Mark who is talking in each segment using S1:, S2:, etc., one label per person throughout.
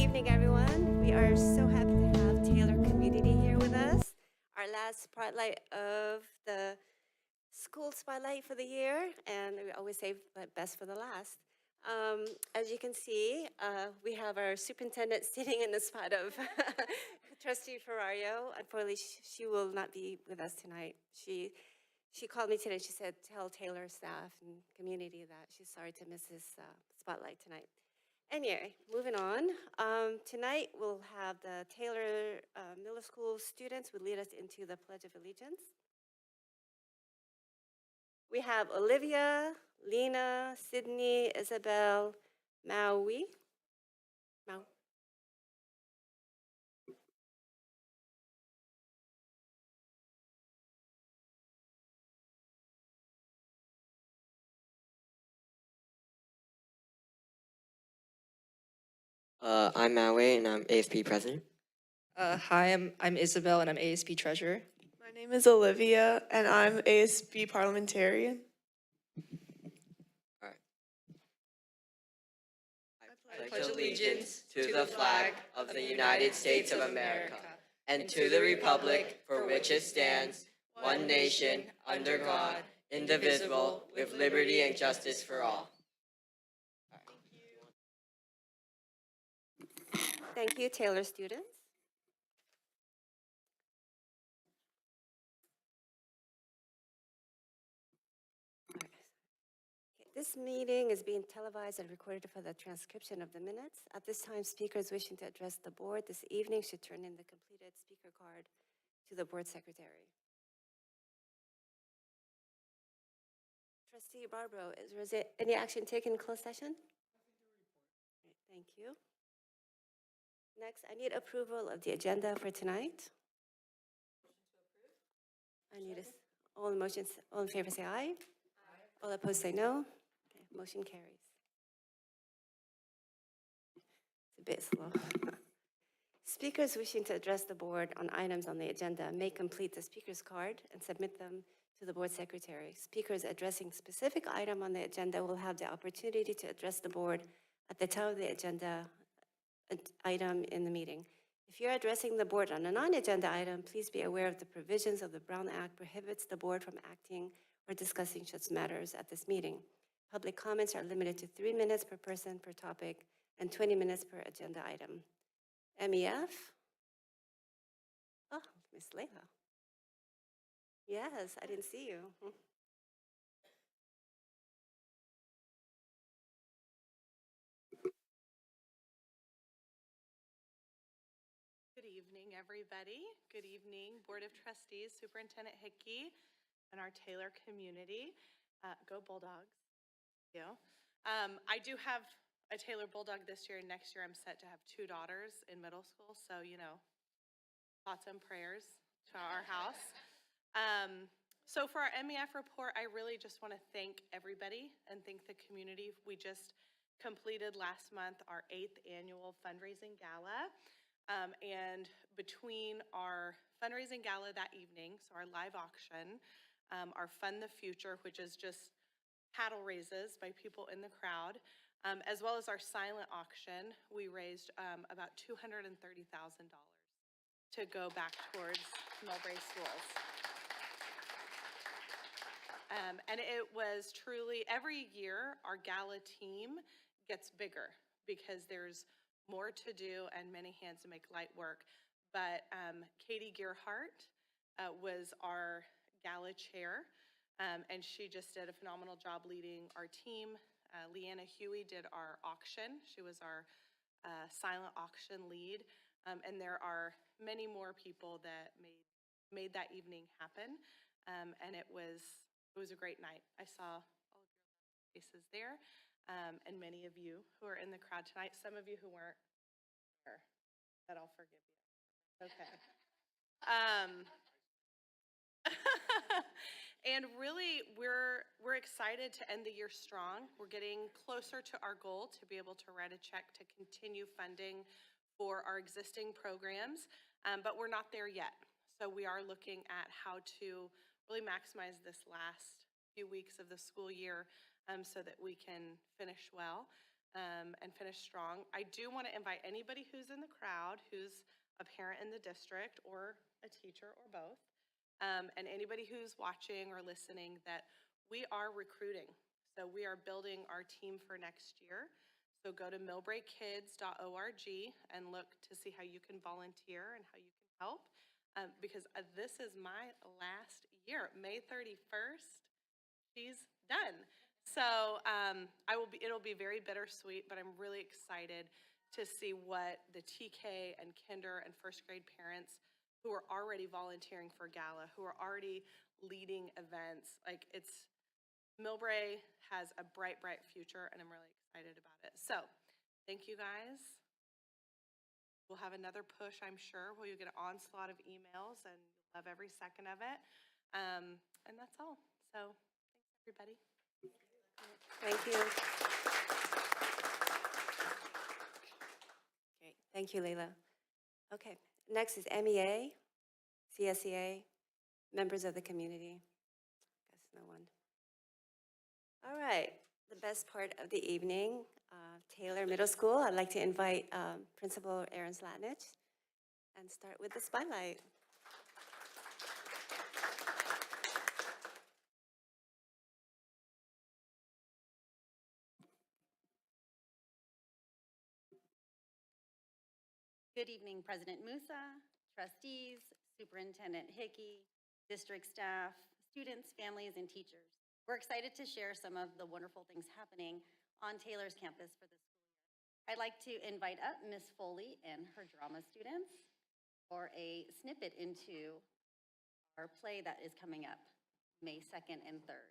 S1: evening, everyone. We are so happy to have Taylor community here with us. Our last spotlight of the school spotlight for the year, and we always save the best for the last. As you can see, we have our superintendent sitting in the spot of Trustee Ferrario. Unfortunately, she will not be with us tonight. She called me today. She said, tell Taylor staff and community that she's sorry to miss this spotlight tonight. Anyway, moving on. Tonight we'll have the Taylor Middle School students who lead us into the Pledge of Allegiance. We have Olivia, Lena, Sydney, Isabel, Maui.
S2: I'm Maui, and I'm ASP president.
S3: Hi, I'm Isabel, and I'm ASP treasurer.
S4: My name is Olivia, and I'm ASB parliamentarian.
S2: All right.
S3: I pledge allegiance
S2: to the flag of the United States of America and to the republic for which it stands, one nation, under God, indivisible, with liberty and justice for all.
S1: Thank you, Taylor students. This meeting is being televised and recorded for the transcription of the minutes. At this time, speakers wishing to address the board this evening should turn in the completed speaker card to the board secretary. Trustee Barbaro, is there any action taken in closed session? Right, thank you. Next, I need approval of the agenda for tonight. I need all motions, all in favor say aye. Aye. All opposed say no. Okay, motion carries. It's a bit slow. Speakers wishing to address the board on items on the agenda may complete the speaker's card and submit them to the board secretary. Speakers addressing specific item on the agenda will have the opportunity to address the board at the time of the agenda item in the meeting. If you're addressing the board on a non-agenda item, please be aware of the provisions of the Brown Act prohibits the board from acting or discussing such matters at this meeting. Public comments are limited to 3 minutes per person per topic and 20 minutes per agenda item. MEF? Oh, Miss Leila. Yes, I didn't see you.
S5: Good evening, everybody. Good evening, Board of Trustees, Superintendent Hickey, and our Taylor community. Go Bulldogs. Thank you. I do have a Taylor Bulldog this year, and next year I'm set to have 2 daughters in middle school, so, you know, thoughts and prayers to our house. So for our MEF report, I really just want to thank everybody and thank the community. We just completed last month our 8th annual fundraising gala. And between our fundraising gala that evening, so our live auction, our Fund the Future, which is just paddle raises by people in the crowd, as well as our silent auction, we raised about $230,000 to go back towards Mulberry Schools. And it was truly, every year our gala team gets bigger because there's more to do and many hands to make light work. But Katie Gearhart was our gala chair, and she just did a phenomenal job leading our team. Leanna Huey did our auction. She was our silent auction lead. And there are many more people that made that evening happen. And it was a great night. I saw all of your faces there. And many of you who are in the crowd tonight, some of you who weren't there, that I'll forgive you. Okay. And really, we're excited to end the year strong. We're getting closer to our goal to be able to write a check to continue funding for our existing programs, but we're not there yet. So we are looking at how to really maximize this last few weeks of the school year so that we can finish well. and finish strong. I do want to invite anybody who's in the crowd, who's a parent in the district or a teacher or both, and anybody who's watching or listening, that we are recruiting. So we are building our team for next year. So go to millbraekids.org and look to see how you can volunteer and how you can help, because this is my last year. May 31st, she's done. So it'll be very bittersweet, but I'm really excited to see what the TK and kinder and first grade parents who are already volunteering for Gala, who are already leading events, like Millbrae has a bright, bright future, and I'm really excited about it. So thank you guys. We'll have another push, I'm sure, where you get an onslaught of emails, and you'll love every second of it. And that's all. So thanks, everybody.
S1: Thank you. Great. Thank you, Leila. Okay. Next is MEA, CSEA, members of the community. Guess no one. All right. The best part of the evening, Taylor Middle School. I'd like to invite Principal Erin Zlatunich and start with the spotlight.
S6: Good evening, President Musa, trustees, Superintendent Hickey, district staff, students, families, and teachers. We're excited to share some of the wonderful things happening on Taylor's campus for this school year. I'd like to invite up Ms. Foley and her drama students for a snippet into our play that is coming up May 2nd and 3rd.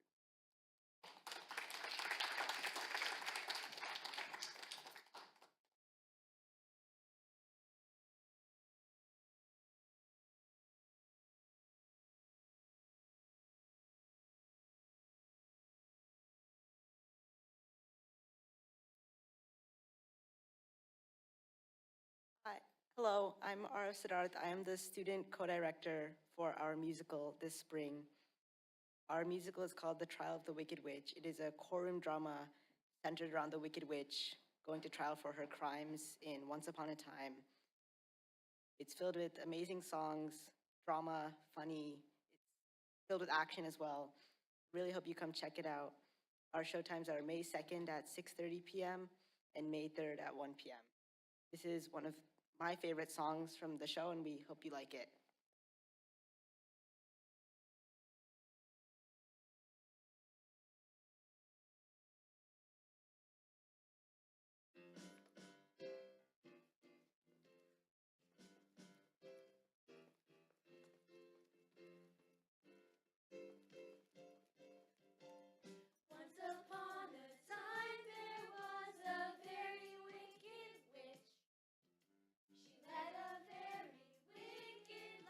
S7: Hi. Hello, I'm Ara Siddharth. I am the student co-director for our musical this spring. Our musical is called The Trial of the Wicked Witch. It is a courtroom drama centered around the Wicked Witch going to trial for her crimes in Once Upon a Time. It's filled with amazing songs, drama, funny. It's filled with action as well. Really hope you come check it out. Our show times are May 2nd at 6:30 p.m. and May 3rd at 1 p.m. This is one of my favorite songs from the show, and we hope you like it.
S8: Once upon a time there was a very wicked witch. She led a very wicked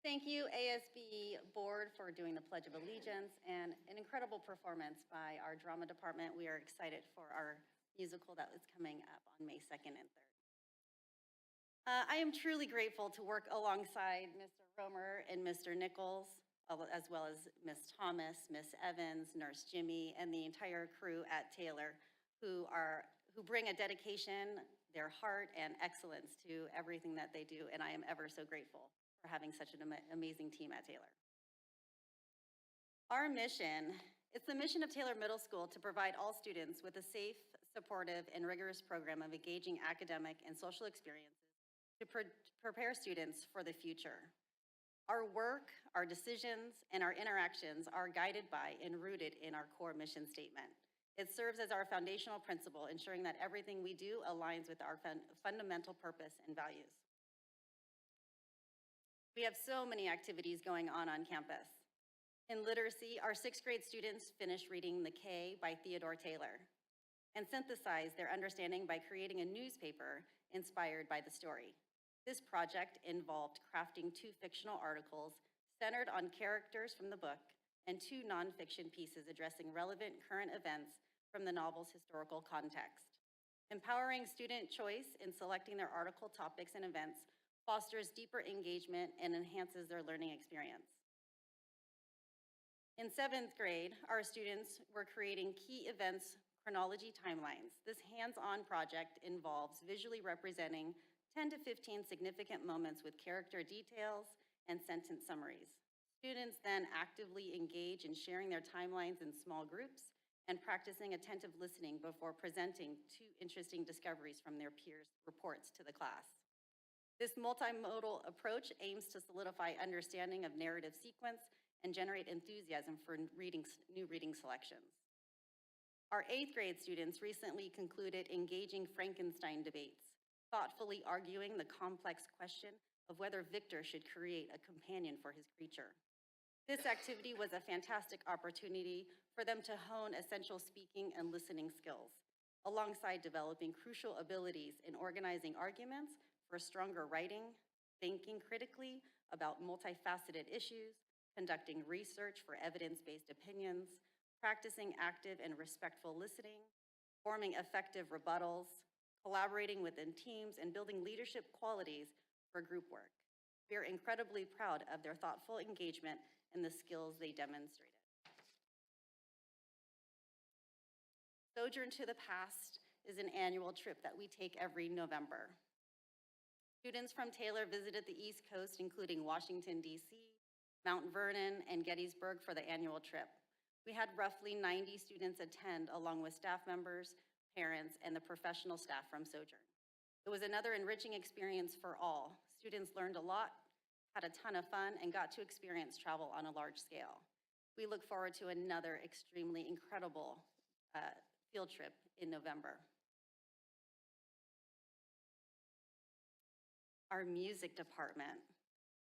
S6: Thank you, ASB Board, for doing the Pledge of Allegiance and an incredible performance by our drama department. We are excited for our musical that is coming up on May 2nd and 3rd. I am truly grateful to work alongside Mr. Romer and Mr. Nichols, as well as Ms. Thomas, Ms. Evans, Nurse Jimmy, and the entire crew at Taylor who bring a dedication, their heart, and excellence to everything that they do, and I am ever so grateful for having such an amazing team at Taylor. Our mission, it's the mission of Taylor Middle School to provide all students with a safe, supportive, and rigorous program of engaging academic and social experiences to prepare students for the future. Our work, our decisions, and our interactions are guided by and rooted in our core mission statement. It serves as our foundational principle, ensuring that everything we do aligns with our fundamental purpose and values. We have so many activities going on campus. In literacy, our 6th grade students finished reading The K by Theodore Taylor and synthesized their understanding by creating a newspaper inspired by the story. This project involved crafting 2 fictional articles centered on characters from the book and 2 nonfiction pieces addressing relevant current events from the novel's historical context. Empowering student choice in selecting their article topics and events fosters deeper engagement and enhances their learning experience. In 7th grade, our students were creating key events chronology timelines. This hands-on project involves visually representing 10 to 15 significant moments with character details and sentence summaries. Students then actively engage in sharing their timelines in small groups and practicing attentive listening before presenting 2 interesting discoveries from their peers' reports to the class. This multimodal approach aims to solidify understanding of narrative sequence and generate enthusiasm for new reading selections. Our 8th grade students recently concluded engaging Frankenstein debates, thoughtfully arguing the complex question of whether Victor should create a companion for his creature. This activity was a fantastic opportunity for them to hone essential speaking and listening skills, alongside developing crucial abilities in organizing arguments for stronger writing, thinking critically about multifaceted issues, conducting research for evidence-based opinions, practicing active and respectful listening, forming effective rebuttals, collaborating within teams, and building leadership qualities for group work. We are incredibly proud of their thoughtful engagement and the skills they demonstrated. Sojourn to the Past is an annual trip that we take every November. Students from Taylor visited the East Coast, including Washington, D.C., Mount Vernon, and Gettysburg for the annual trip. We had roughly 90 students attend, along with staff members, parents, and the professional staff from Sojourn. It was another enriching experience for all. Students learned a lot, had a ton of fun, and got to experience travel on a large scale. We look forward to another extremely incredible field trip in November. Our music department.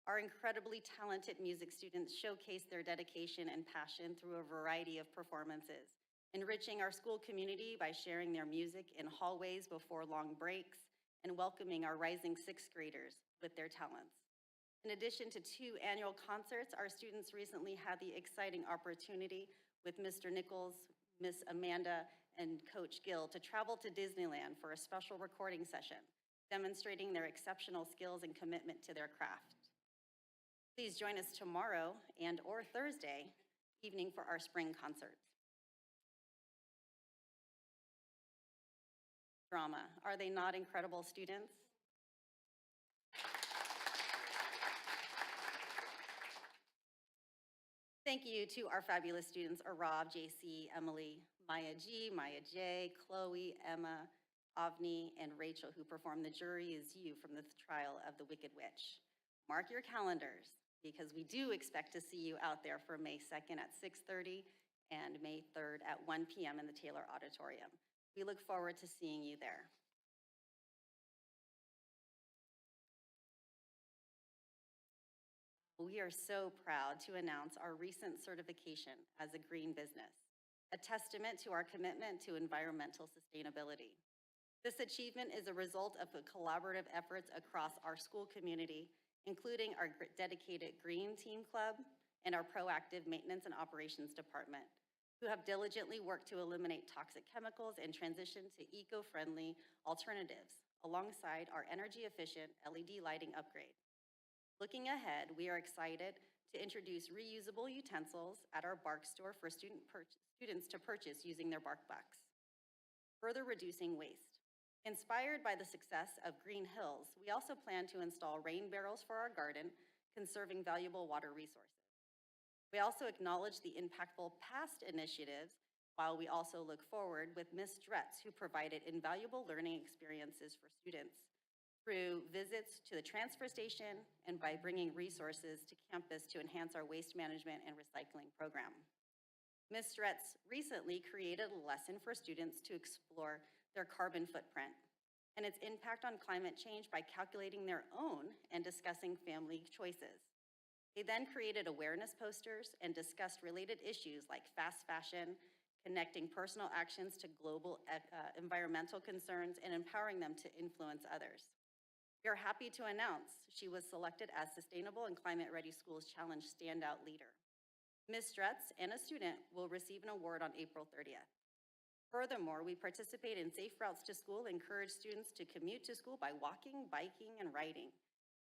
S6: Our incredibly talented music students showcase their dedication and passion through a variety of performances, enriching our school community by sharing their music in hallways before long breaks and welcoming our rising 6th graders with their talents. In addition to 2 annual concerts, our students recently had the exciting opportunity with Mr. Nichols, Miss Amanda, and Coach Gill to travel to Disneyland for a special recording session, demonstrating their exceptional skills and commitment to their craft. Please join us tomorrow and/or Thursday evening for our spring concerts. Drama. Are they not incredible students? Thank you to our fabulous students, Arav, JC, Emily, Maya G, Maya J, Chloe, Emma, Avni, and Rachel, who performed The Jury Is You from the trial of the Wicked Witch. Mark your calendars, because we do expect to see you out there for May 2nd at 6:30 and May 3rd at 1 p.m. in the Taylor Auditorium. We look forward to seeing you there. We are so proud to announce our recent certification as a green business, a testament to our commitment to environmental sustainability. This achievement is a result of the collaborative efforts across our school community, including our dedicated Green Team Club and our proactive Maintenance and Operations Department, who have diligently worked to eliminate toxic chemicals and transition to eco-friendly alternatives, alongside our energy-efficient LED lighting upgrade. Looking ahead, we are excited to introduce reusable utensils at our Bark store for students to purchase using their Bark bucks, further reducing waste. Inspired by the success of Green Hills, we also plan to install rain barrels for our garden, conserving valuable water resources. We also acknowledge the impactful past initiatives, while we also look forward with Ms. Dretz, who provided invaluable learning experiences for students through visits to the transfer station and by bringing resources to campus to enhance our waste management and recycling program. Ms. Dretz recently created a lesson for students to explore their carbon footprint and its impact on climate change by calculating their own and discussing family choices. They then created awareness posters and discussed related issues like fast fashion, connecting personal actions to global environmental concerns, and empowering them to influence others. We are happy to announce she was selected as Sustainable and Climate Ready Schools Challenge Standout Leader. Ms. Dretz and a student will receive an award on April 30th. Furthermore, we participate in Safe Routes to School, encourage students to commute to school by walking, biking, and riding.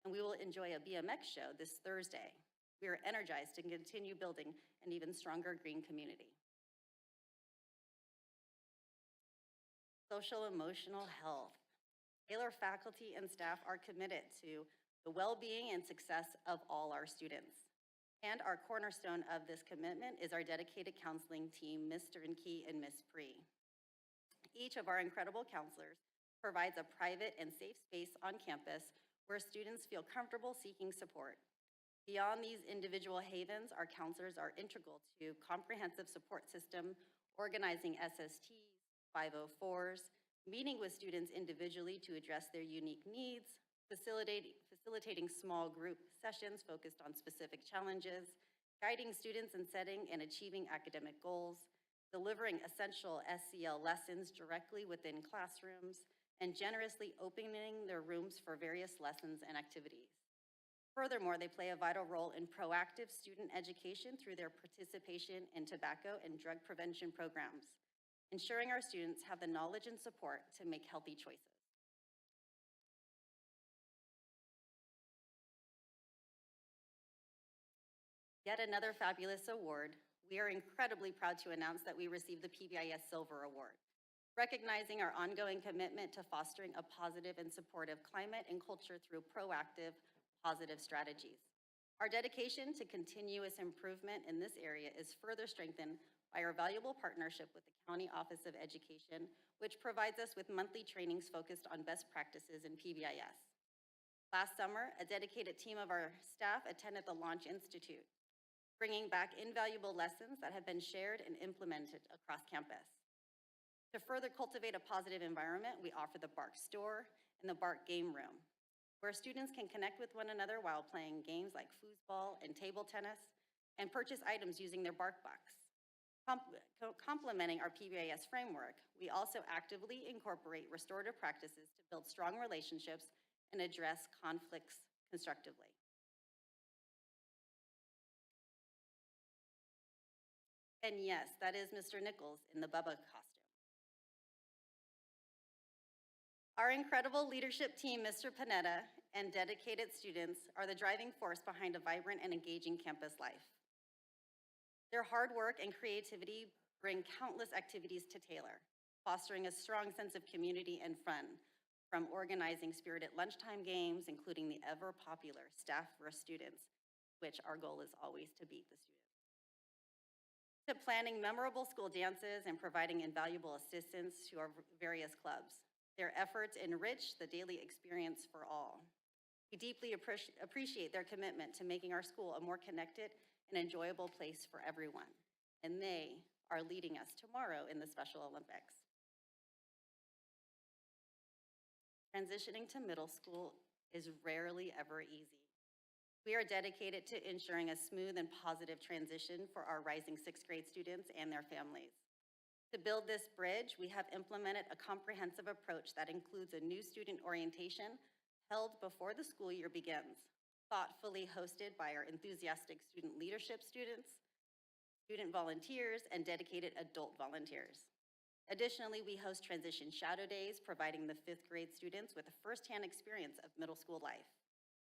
S6: And we will enjoy a BMX show this Thursday. We are energized to continue building an even stronger green community. Social emotional health. Taylor faculty and staff are committed to the well-being and success of all our students. And our cornerstone of this commitment is our dedicated counseling team, Ms. Sternke and Ms. Pree. Each of our incredible counselors provides a private and safe space on campus where students feel comfortable seeking support. Beyond these individual havens, our counselors are integral to comprehensive support system, organizing SSTs, 504s, meeting with students individually to address their unique needs, facilitating small group sessions focused on specific challenges, guiding students in setting and achieving academic goals, delivering essential SEL lessons directly within classrooms, and generously opening their rooms for various lessons and activities. Furthermore, they play a vital role in proactive student education through their participation in tobacco and drug prevention programs, ensuring our students have the knowledge and support to make healthy choices. Yet another fabulous award. We are incredibly proud to announce that we received the PBIS Silver Award, recognizing our ongoing commitment to fostering a positive and supportive climate and culture through proactive, positive strategies. Our dedication to continuous improvement in this area is further strengthened by our valuable partnership with the County Office of Education, which provides us with monthly trainings focused on best practices in PBIS. Last summer, a dedicated team of our staff attended the Launch Institute, bringing back invaluable lessons that have been shared and implemented across campus. To further cultivate a positive environment, we offer the Bark Store and the Bark Game Room, where students can connect with one another while playing games like foosball and table tennis, and purchase items using their Bark bucks. Complementing our PBIS framework, we also actively incorporate restorative practices to build strong relationships and address conflicts constructively. And yes, that is Mr. Nichols in the Bubba costume. Our incredible leadership team, Mr. Panetta, and dedicated students are the driving force behind a vibrant and engaging campus life. Their hard work and creativity bring countless activities to Taylor, fostering a strong sense of community and fun, from organizing spirited lunchtime games, including the ever-popular Staff vs. Students, which our goal is always to beat the students, to planning memorable school dances and providing invaluable assistance to our various clubs. Their efforts enrich the daily experience for all. We deeply appreciate their commitment to making our school a more connected and enjoyable place for everyone. And they are leading us tomorrow in the Special Olympics. Transitioning to middle school is rarely ever easy. We are dedicated to ensuring a smooth and positive transition for our rising sixth grade students and their families. To build this bridge, we have implemented a comprehensive approach that includes a new student orientation held before the school year begins, thoughtfully hosted by our enthusiastic student leadership students, student volunteers, and dedicated adult volunteers. Additionally, we host transition shadow days, providing the 5th grade students with a firsthand experience of middle school life.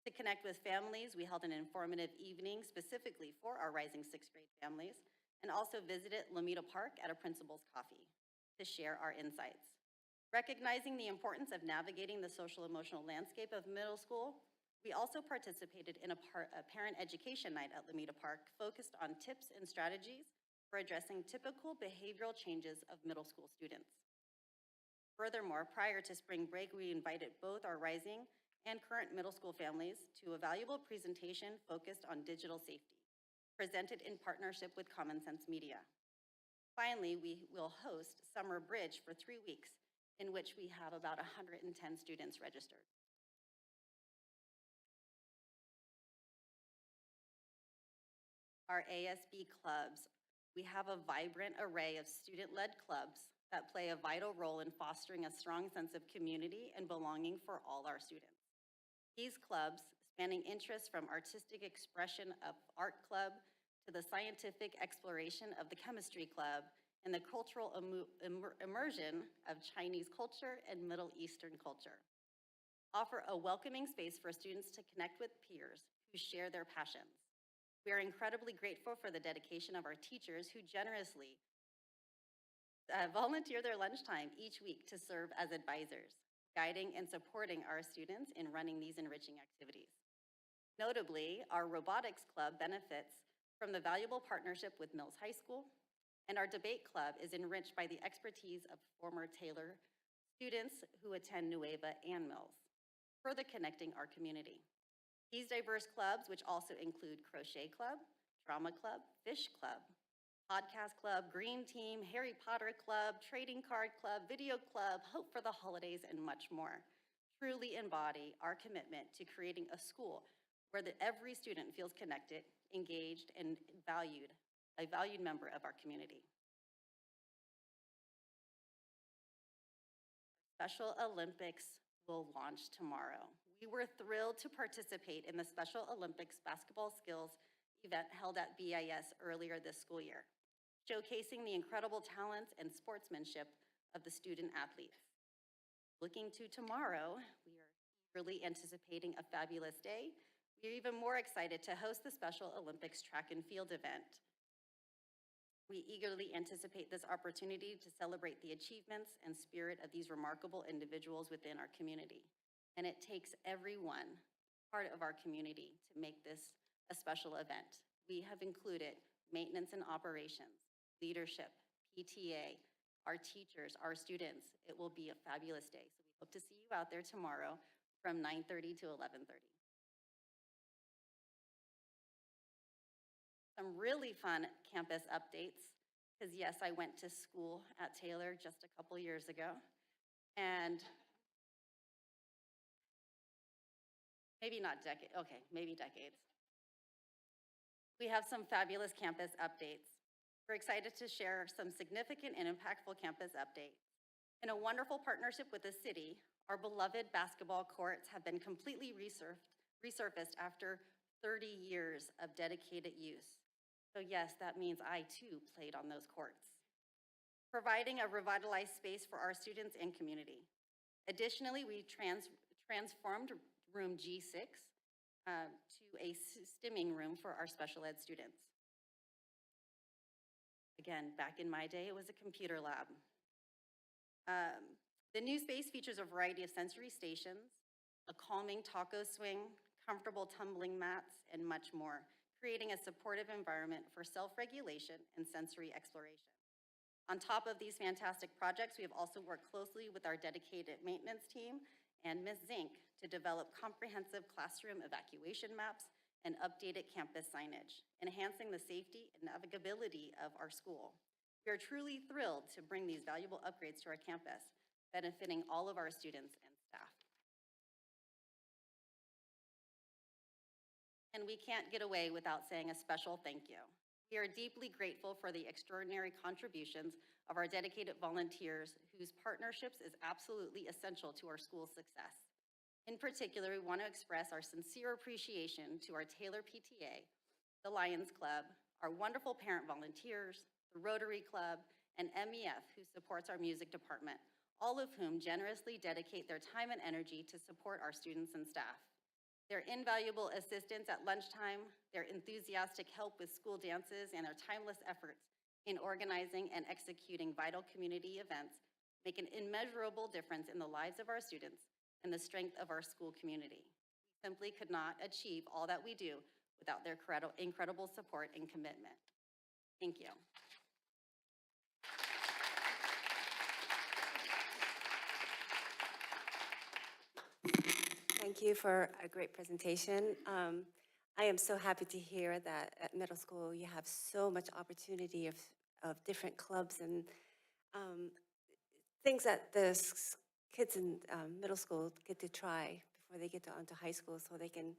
S6: To connect with families, we held an informative evening specifically for our rising 6th grade families, and also visited Lomita Park at a principal's coffee to share our insights. Recognizing the importance of navigating the social emotional landscape of middle school, we also participated in a parent education night at Lomita Park focused on tips and strategies for addressing typical behavioral changes of middle school students. Furthermore, prior to spring break, we invited both our rising and current middle school families to a valuable presentation focused on digital safety, presented in partnership with Common Sense Media. Finally, we will host Summer Bridge for 3 weeks, in which we have about 110 students registered. Our ASB clubs. We have a vibrant array of student-led clubs that play a vital role in fostering a strong sense of community and belonging for all our students. These clubs, spanning interests from artistic expression of art club to the scientific exploration of the chemistry club and the cultural immersion of Chinese culture and Middle Eastern culture, offer a welcoming space for students to connect with peers who share their passions. We are incredibly grateful for the dedication of our teachers who generously volunteer their lunchtime each week to serve as advisors, guiding and supporting our students in running these enriching activities. Notably, our robotics club benefits from the valuable partnership with Mills High School, and our debate club is enriched by the expertise of former Taylor students who attend Nueva and Mills, further connecting our community. These diverse clubs, which also include Crochet Club, Drama Club, Fish Club, Podcast Club, Green Team, Harry Potter Club, Trading Card Club, Video Club, Hope for the Holidays, and much more, truly embody our commitment to creating a school where every student feels connected, engaged, and valued, a valued member of our community. Special Olympics will launch tomorrow. We were thrilled to participate in the Special Olympics basketball skills event held at BIS earlier this school year, showcasing the incredible talents and sportsmanship of the student athletes. Looking to tomorrow, we are eagerly anticipating a fabulous day. We are even more excited to host the Special Olympics track and field event. We eagerly anticipate this opportunity to celebrate the achievements and spirit of these remarkable individuals within our community. And it takes everyone, part of our community, to make this a special event. We have included maintenance and operations, leadership, PTA, our teachers, our students. It will be a fabulous day. So we hope to see you out there tomorrow from 9:30 to 11:30. Some really fun campus updates, because yes, I went to school at Taylor just a couple years ago, and maybe not decades, okay, maybe decades. We have some fabulous campus updates. We're excited to share some significant and impactful campus updates. In a wonderful partnership with the city, our beloved basketball courts have been completely resurfaced after 30 years of dedicated use. So yes, that means I too played on those courts, providing a revitalized space for our students and community. Additionally, we transformed room G6 to a stimming room for our special ed students. Again, back in my day, it was a computer lab. The new space features a variety of sensory stations, a calming taco swing, comfortable tumbling mats, and much more, creating a supportive environment for self-regulation and sensory exploration. On top of these fantastic projects, we have also worked closely with our dedicated maintenance team and Ms. Zink to develop comprehensive classroom evacuation maps and updated campus signage, enhancing the safety and navigability of our school. We are truly thrilled to bring these valuable upgrades to our campus, benefiting all of our students and staff. And we can't get away without saying a special thank you. We are deeply grateful for the extraordinary contributions of our dedicated volunteers whose partnerships is absolutely essential to our school's success. In particular, we want to express our sincere appreciation to our Taylor PTA, the Lions Club, our wonderful parent volunteers, the Rotary Club, and MEF, who supports our music department, all of whom generously dedicate their time and energy to support our students and staff. Their invaluable assistance at lunchtime, their enthusiastic help with school dances, and their timeless efforts in organizing and executing vital community events make an immeasurable difference in the lives of our students and the strength of our school community. We simply could not achieve all that we do without their incredible support and commitment. Thank you.
S1: Thank you for a great presentation. I am so happy to hear that at middle school you have so much opportunity of different clubs and things that the kids in middle school get to try before they get onto high school, so they can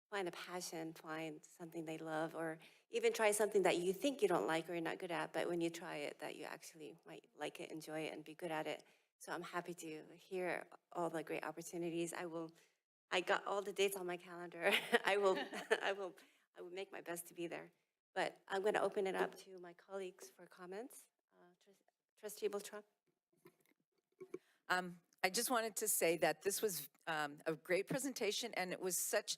S1: find a passion, find something they love, or even try something that you think you don't like or you're not good at, but when you try it, that you actually might like it, enjoy it, and be good at it. So I'm happy to hear all the great opportunities. I got all the dates on my calendar. I will make my best to be there. But I'm going to open it up to my colleagues for comments. Trustee Beltran?
S9: I just wanted to say that this was a great presentation, and it was such,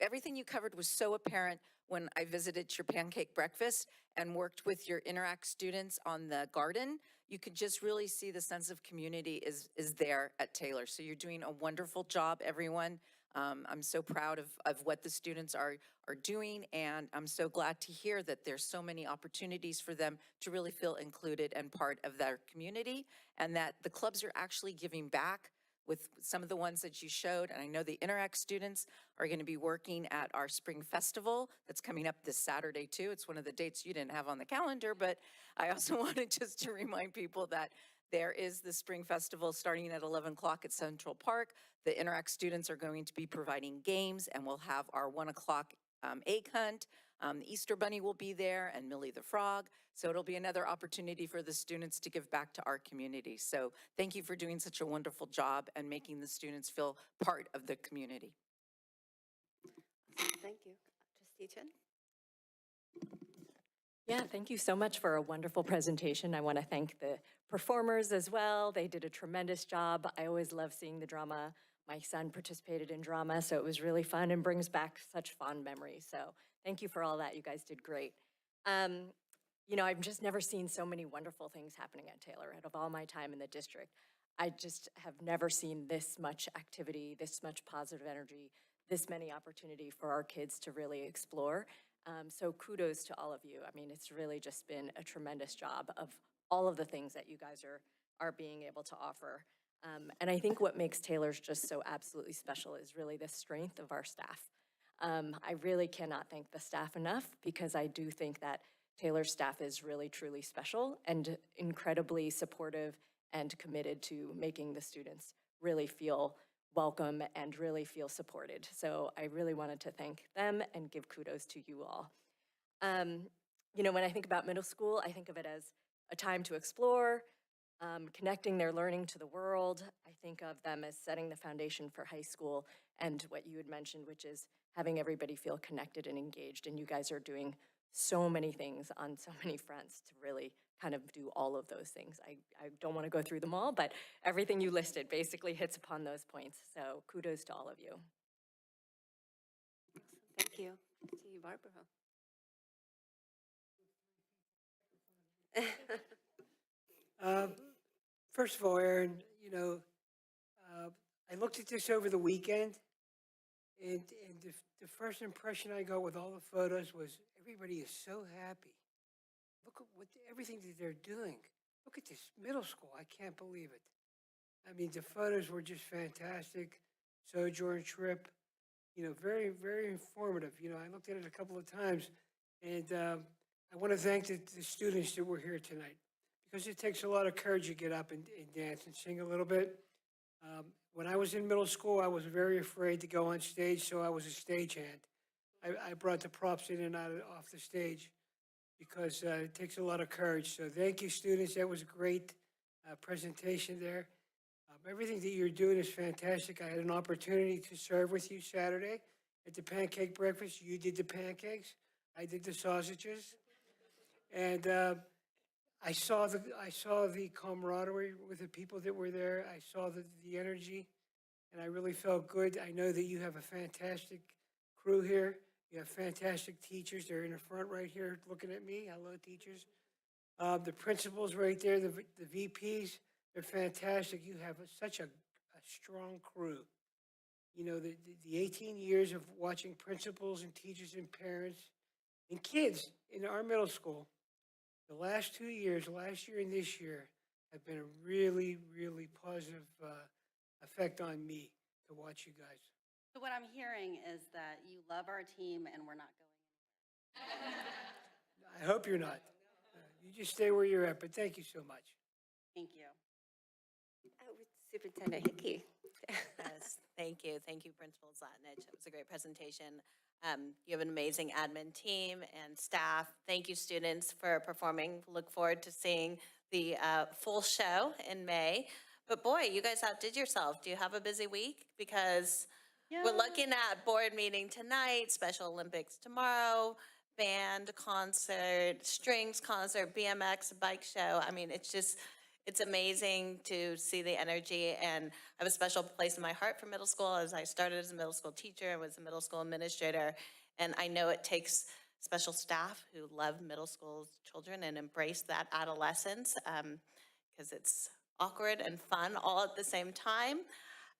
S9: everything you covered was so apparent when I visited your pancake breakfast and worked with your Interact students on the garden. You could just really see the sense of community is there at Taylor. So you're doing a wonderful job, everyone. I'm so proud of what the students are doing, and I'm so glad to hear that there's so many opportunities for them to really feel included and part of their community, and that the clubs are actually giving back with some of the ones that you showed. And I know the Interact students are going to be working at our spring festival that's coming up this Saturday too. It's one of the dates you didn't have on the calendar, but I also wanted just to remind people that there is the spring festival starting at 11 o'clock at Central Park. The Interact students are going to be providing games, and we'll have our 1 o'clock egg hunt. The Easter Bunny will be there, and Millie the Frog. So it'll be another opportunity for the students to give back to our community. So thank you for doing such a wonderful job and making the students feel part of the community.
S1: Thank you. Trustee Chen?
S10: Yeah, thank you so much for a wonderful presentation. I want to thank the performers as well. They did a tremendous job. I always love seeing the drama. My son participated in drama, so it was really fun and brings back such fond memories. So thank you for all that. You guys did great. You know, I've just never seen so many wonderful things happening at Taylor out of all my time in the district. I just have never seen this much activity, this much positive energy, this many opportunity for our kids to really explore. So kudos to all of you. I mean, it's really just been a tremendous job of all of the things that you guys are being able to offer. And I think what makes Taylor's just so absolutely special is really the strength of our staff. I really cannot thank the staff enough, because I do think that Taylor's staff is really, truly special and incredibly supportive and committed to making the students really feel welcome and really feel supported. So I really wanted to thank them and give kudos to you all. You know, when I think about middle school, I think of it as a time to explore, connecting their learning to the world. I think of them as setting the foundation for high school, and what you had mentioned, which is having everybody feel connected and engaged. And you guys are doing so many things on so many fronts to really kind of do all of those things. I don't want to go through them all, but everything you listed basically hits upon those points. So kudos to all of you.
S1: Thank you. See you, Barbara.
S11: First of all, Erin, you know, I looked at this over the weekend, and the first impression I got with all the photos was everybody is so happy. Look at everything that they're doing. Look at this middle school. I can't believe it. I mean, the photos were just fantastic. Sojourn trip, you know, very, very informative. You know, I looked at it a couple of times, and I want to thank the students that were here tonight, because it takes a lot of courage to get up and dance and sing a little bit. When I was in middle school, I was very afraid to go on stage, so I was a stagehand. I brought the props in and out off the stage, because it takes a lot of courage. So thank you, students. That was a great presentation there. Everything that you're doing is fantastic. I had an opportunity to serve with you Saturday at the pancake breakfast. You did the pancakes, I did the sausages. And I saw the camaraderie with the people that were there. I saw the energy, and I really felt good. I know that you have a fantastic crew here. You have fantastic teachers. They're in the front right here looking at me. Hello, teachers. The principals right there, the VPs, they're fantastic. You have such a strong crew. You know, the 18 years of watching principals and teachers and parents and kids in our middle school, the last 2 years, last year and this year, have been a really, really positive effect on me to watch you guys.
S6: So what I'm hearing is that you love our team and we're not going.
S11: I hope you're not. You just stay where you're at, but thank you so much.
S6: Thank you.
S1: Superintendent Hickey.
S12: Yes, thank you. Thank you, Principal Zlatunich. It was a great presentation. You have an amazing admin team and staff. Thank you, students, for performing. Look forward to seeing the full show in May. But boy, you guys outdid yourself. Do you have a busy week? Because we're looking at board meeting tonight, Special Olympics tomorrow, band concert, strings concert, BMX bike show. I mean, it's amazing to see the energy, and I have a special place in my heart for middle school, as I started as a middle school teacher and was a middle school administrator. And I know it takes special staff who love middle school children and embrace that adolescence, because it's awkward and fun all at the same time.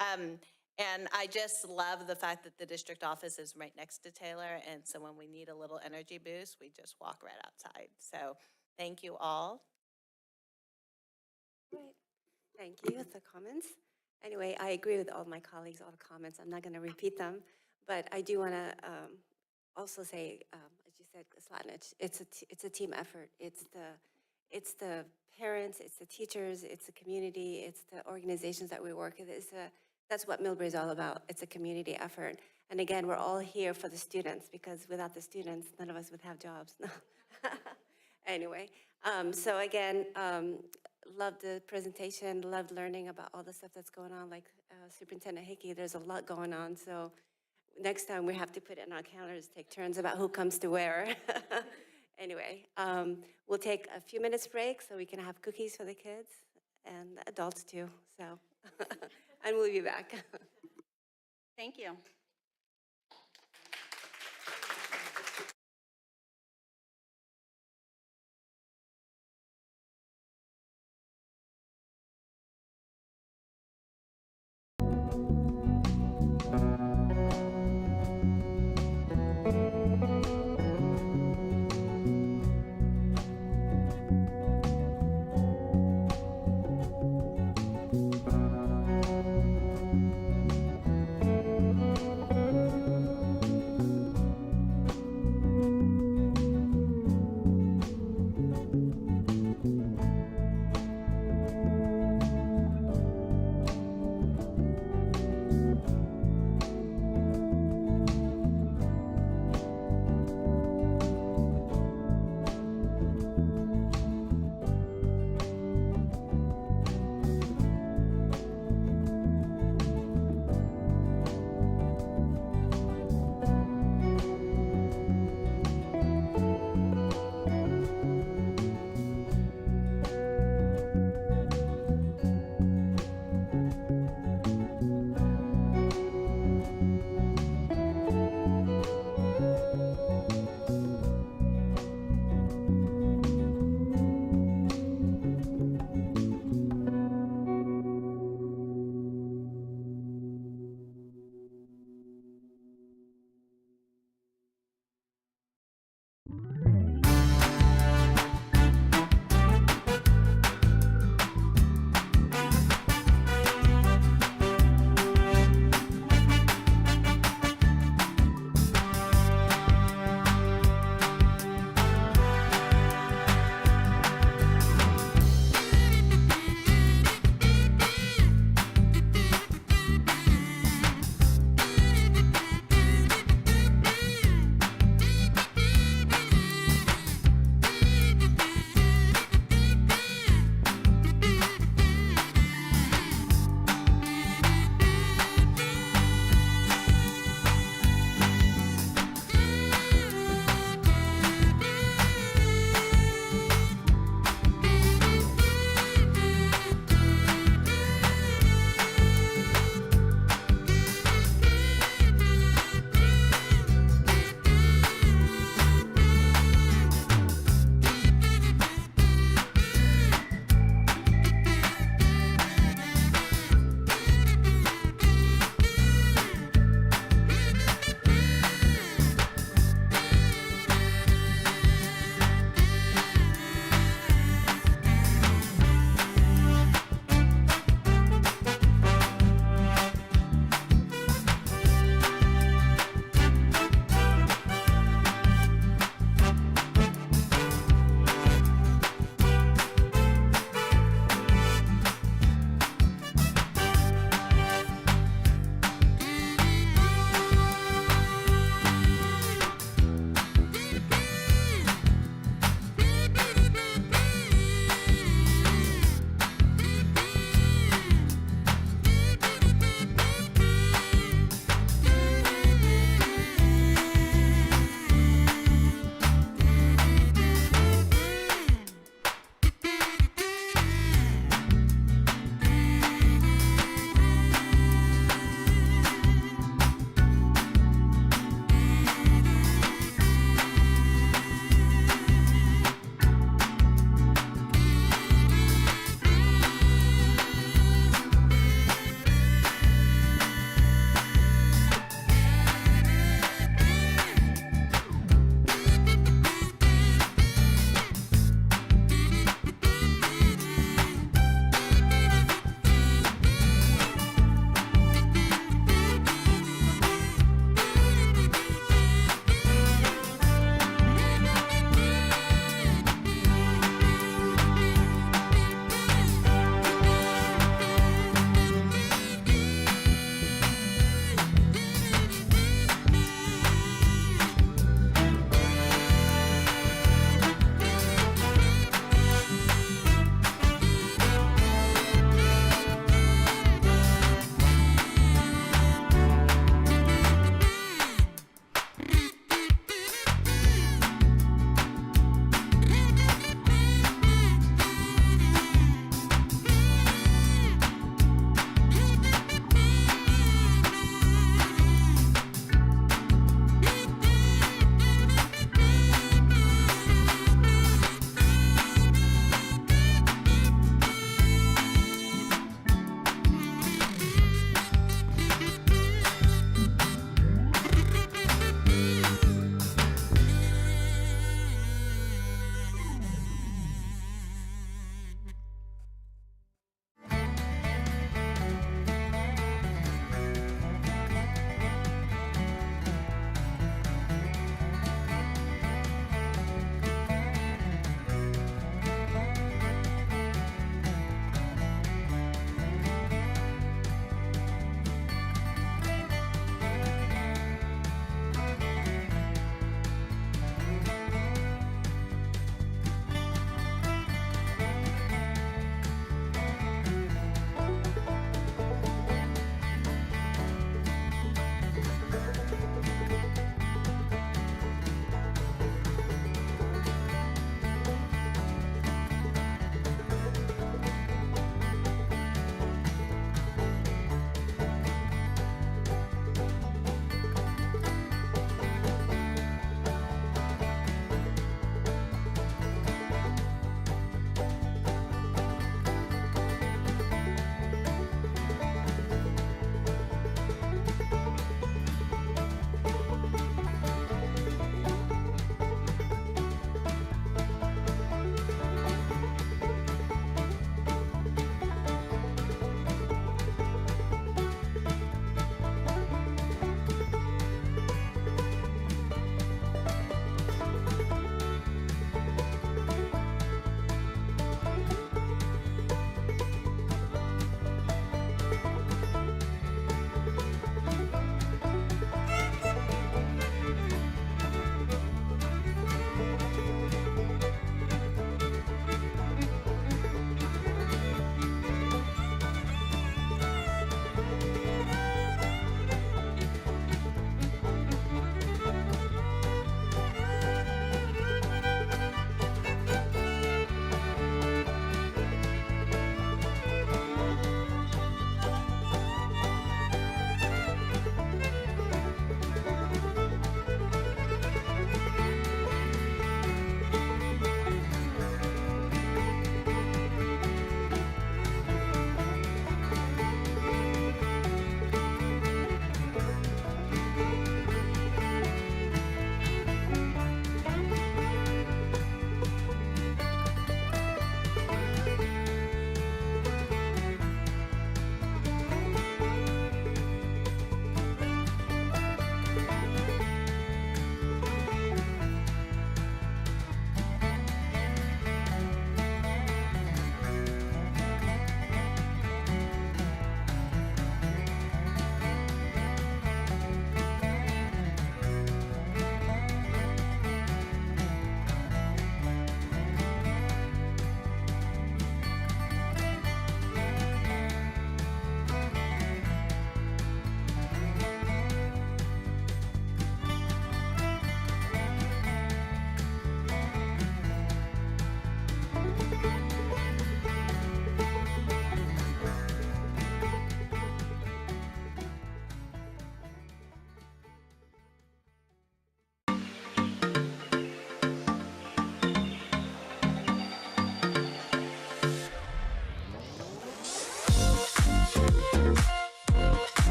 S12: And I just love the fact that the district office is right next to Taylor, and so when we need a little energy boost, we just walk right outside. So thank you all.
S1: Right. Thank you for the comments. Anyway, I agree with all my colleagues, all the comments. I'm not going to repeat them, but I do want to also say, as you said, Zlatunich, it's a team effort. It's the parents, it's the teachers, it's the community, it's the organizations that we work with. That's what Millbury is all about. It's a community effort. And again, we're all here for the students, because without the students, none of us would have jobs. Anyway, so again, loved the presentation, loved learning about all the stuff that's going on. Like Superintendent Hickey, there's a lot going on. So next time we have to put it in our calendars, take turns about who comes to where. Anyway, we'll take a few minutes break so we can have cookies for the kids and the adults too. So, and we'll be back.
S6: Thank you.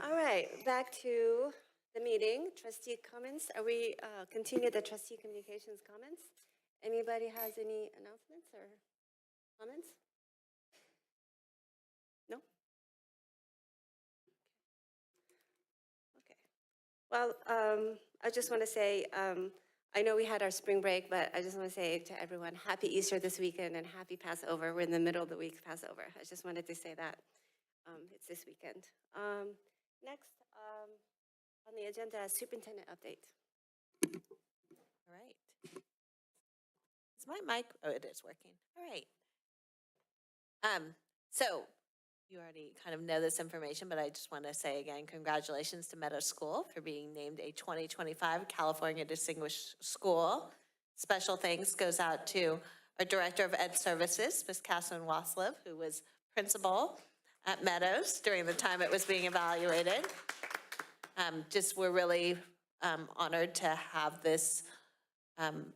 S1: All right, back to the meeting. Trustee comments. Are we continue the trustee communications comments? Anybody has any announcements or comments? No? Okay. Well, I just want to say, I know we had our spring break, but I just want to say to everyone, happy Easter this weekend and happy Passover. We're in the middle of the week, Passover. I just wanted to say that. It's this weekend. Next, on the agenda, superintendent update.
S12: All right. Is my mic, oh, it is working. All right. So you already kind of know this information, but I just want to say again, congratulations to Meadow School for being named a 2025 California Distinguished School. Special thanks goes out to our Director of Ed Services, Ms. Catherine Waslev, who was principal at Meadows during the time it was being evaluated. We're really honored to have this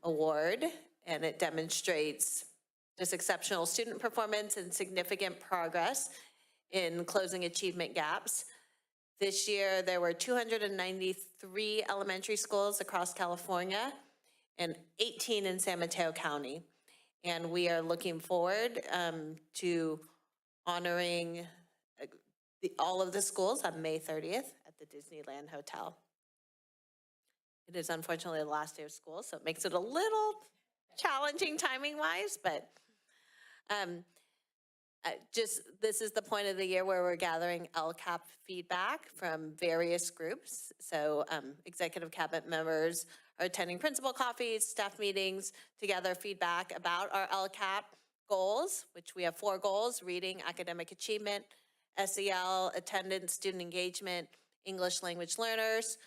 S12: award, and it demonstrates just exceptional student performance and significant progress in closing achievement gaps. This year, there were 293 elementary schools across California and 18 in San Mateo County. And we are looking forward to honoring all of the schools on May 30th at the Disneyland Hotel. It is unfortunately the last day of school, so it makes it a little challenging timing-wise, but this is the point of the year where we're gathering LCAP feedback from various groups. So executive cabinet members are attending principal coffees, staff meetings to gather feedback about our LCAP goals, which we have 4 goals: reading, academic achievement, SEL, attendance, student engagement, English language learners.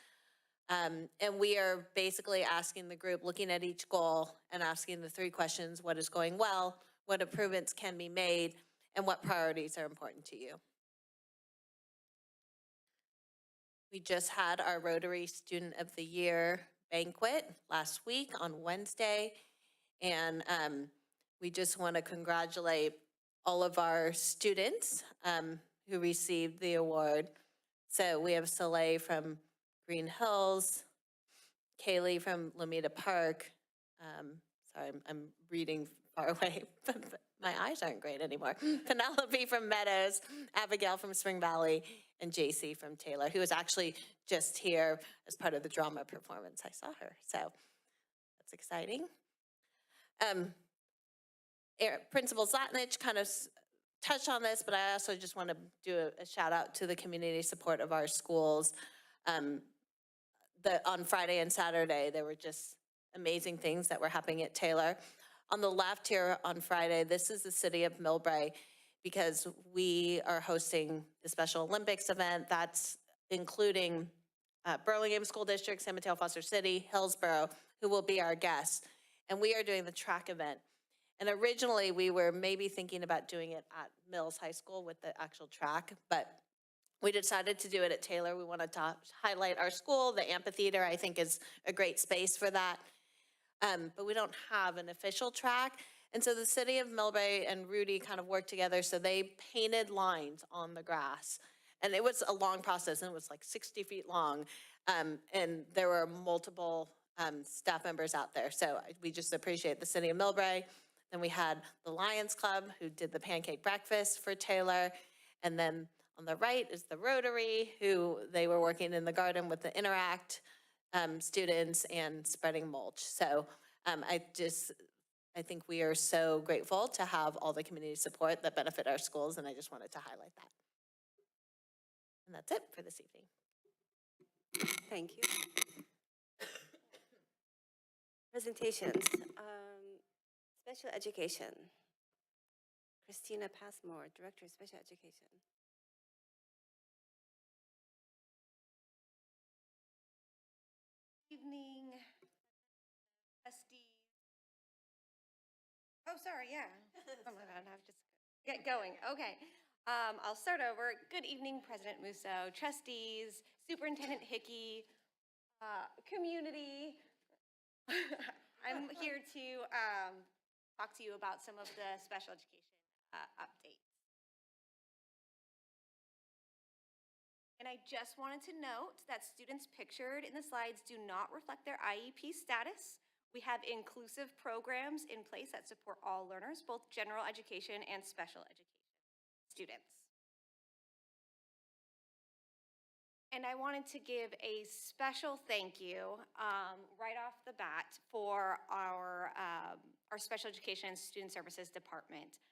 S12: And we are basically asking the group, looking at each goal and asking the 3 questions: what is going well, what improvements can be made, and what priorities are important to you. We just had our Rotary Student of the Year banquet last week on Wednesday, and we just want to congratulate all of our students who received the award. So we have Soleil from Green Hills, Kaylee from Lomita Park. Sorry, I'm reading far away, but my eyes aren't great anymore. Penelope from Meadows, Abigail from Spring Valley, and JC from Taylor, who was actually just here as part of the drama performance. I saw her, so that's exciting. Principal Zlatunich kind of touched on this, but I also just want to do a shout out to the community support of our schools. On Friday and Saturday, there were just amazing things that were happening at Taylor. On the left here on Friday, this is the city of Millbrae, because we are hosting the Special Olympics event that's including Burlingame School District, San Mateo, Foster City, Hillsborough, who will be our guests. And we are doing the track event. And originally we were maybe thinking about doing it at Mills High School with the actual track, but we decided to do it at Taylor. We wanted to highlight our school. The amphitheater, I think, is a great space for that. But we don't have an official track. And so the city of Millbrae and Rudy kind of worked together. So they painted lines on the grass. And it was a long process, and it was like 60 feet long. And there were multiple staff members out there. So we just appreciate the city of Millbrae. Then we had the Lions Club, who did the pancake breakfast for Taylor. And then on the right is the Rotary, who they were working in the garden with the Interact students and spreading mulch. So I think we are so grateful to have all the community support that benefit our schools, and I just wanted to highlight that. And that's it for this evening.
S1: Thank you. Presentations. Special education. Christina Passmore, Director of Special Education.
S6: Evening, trustees. Oh, sorry, yeah. Oh my God, I've just get going. Okay, I'll start over. Good evening, President Musso, trustees, Superintendent Hickey, community. I'm here to talk to you about some of the special education updates.
S13: And I just wanted to note that students pictured in the slides do not reflect their IEP status. We have inclusive programs in place that support all learners, both general education and special education students. And I wanted to give a special thank you right off the bat for our special education and student services department.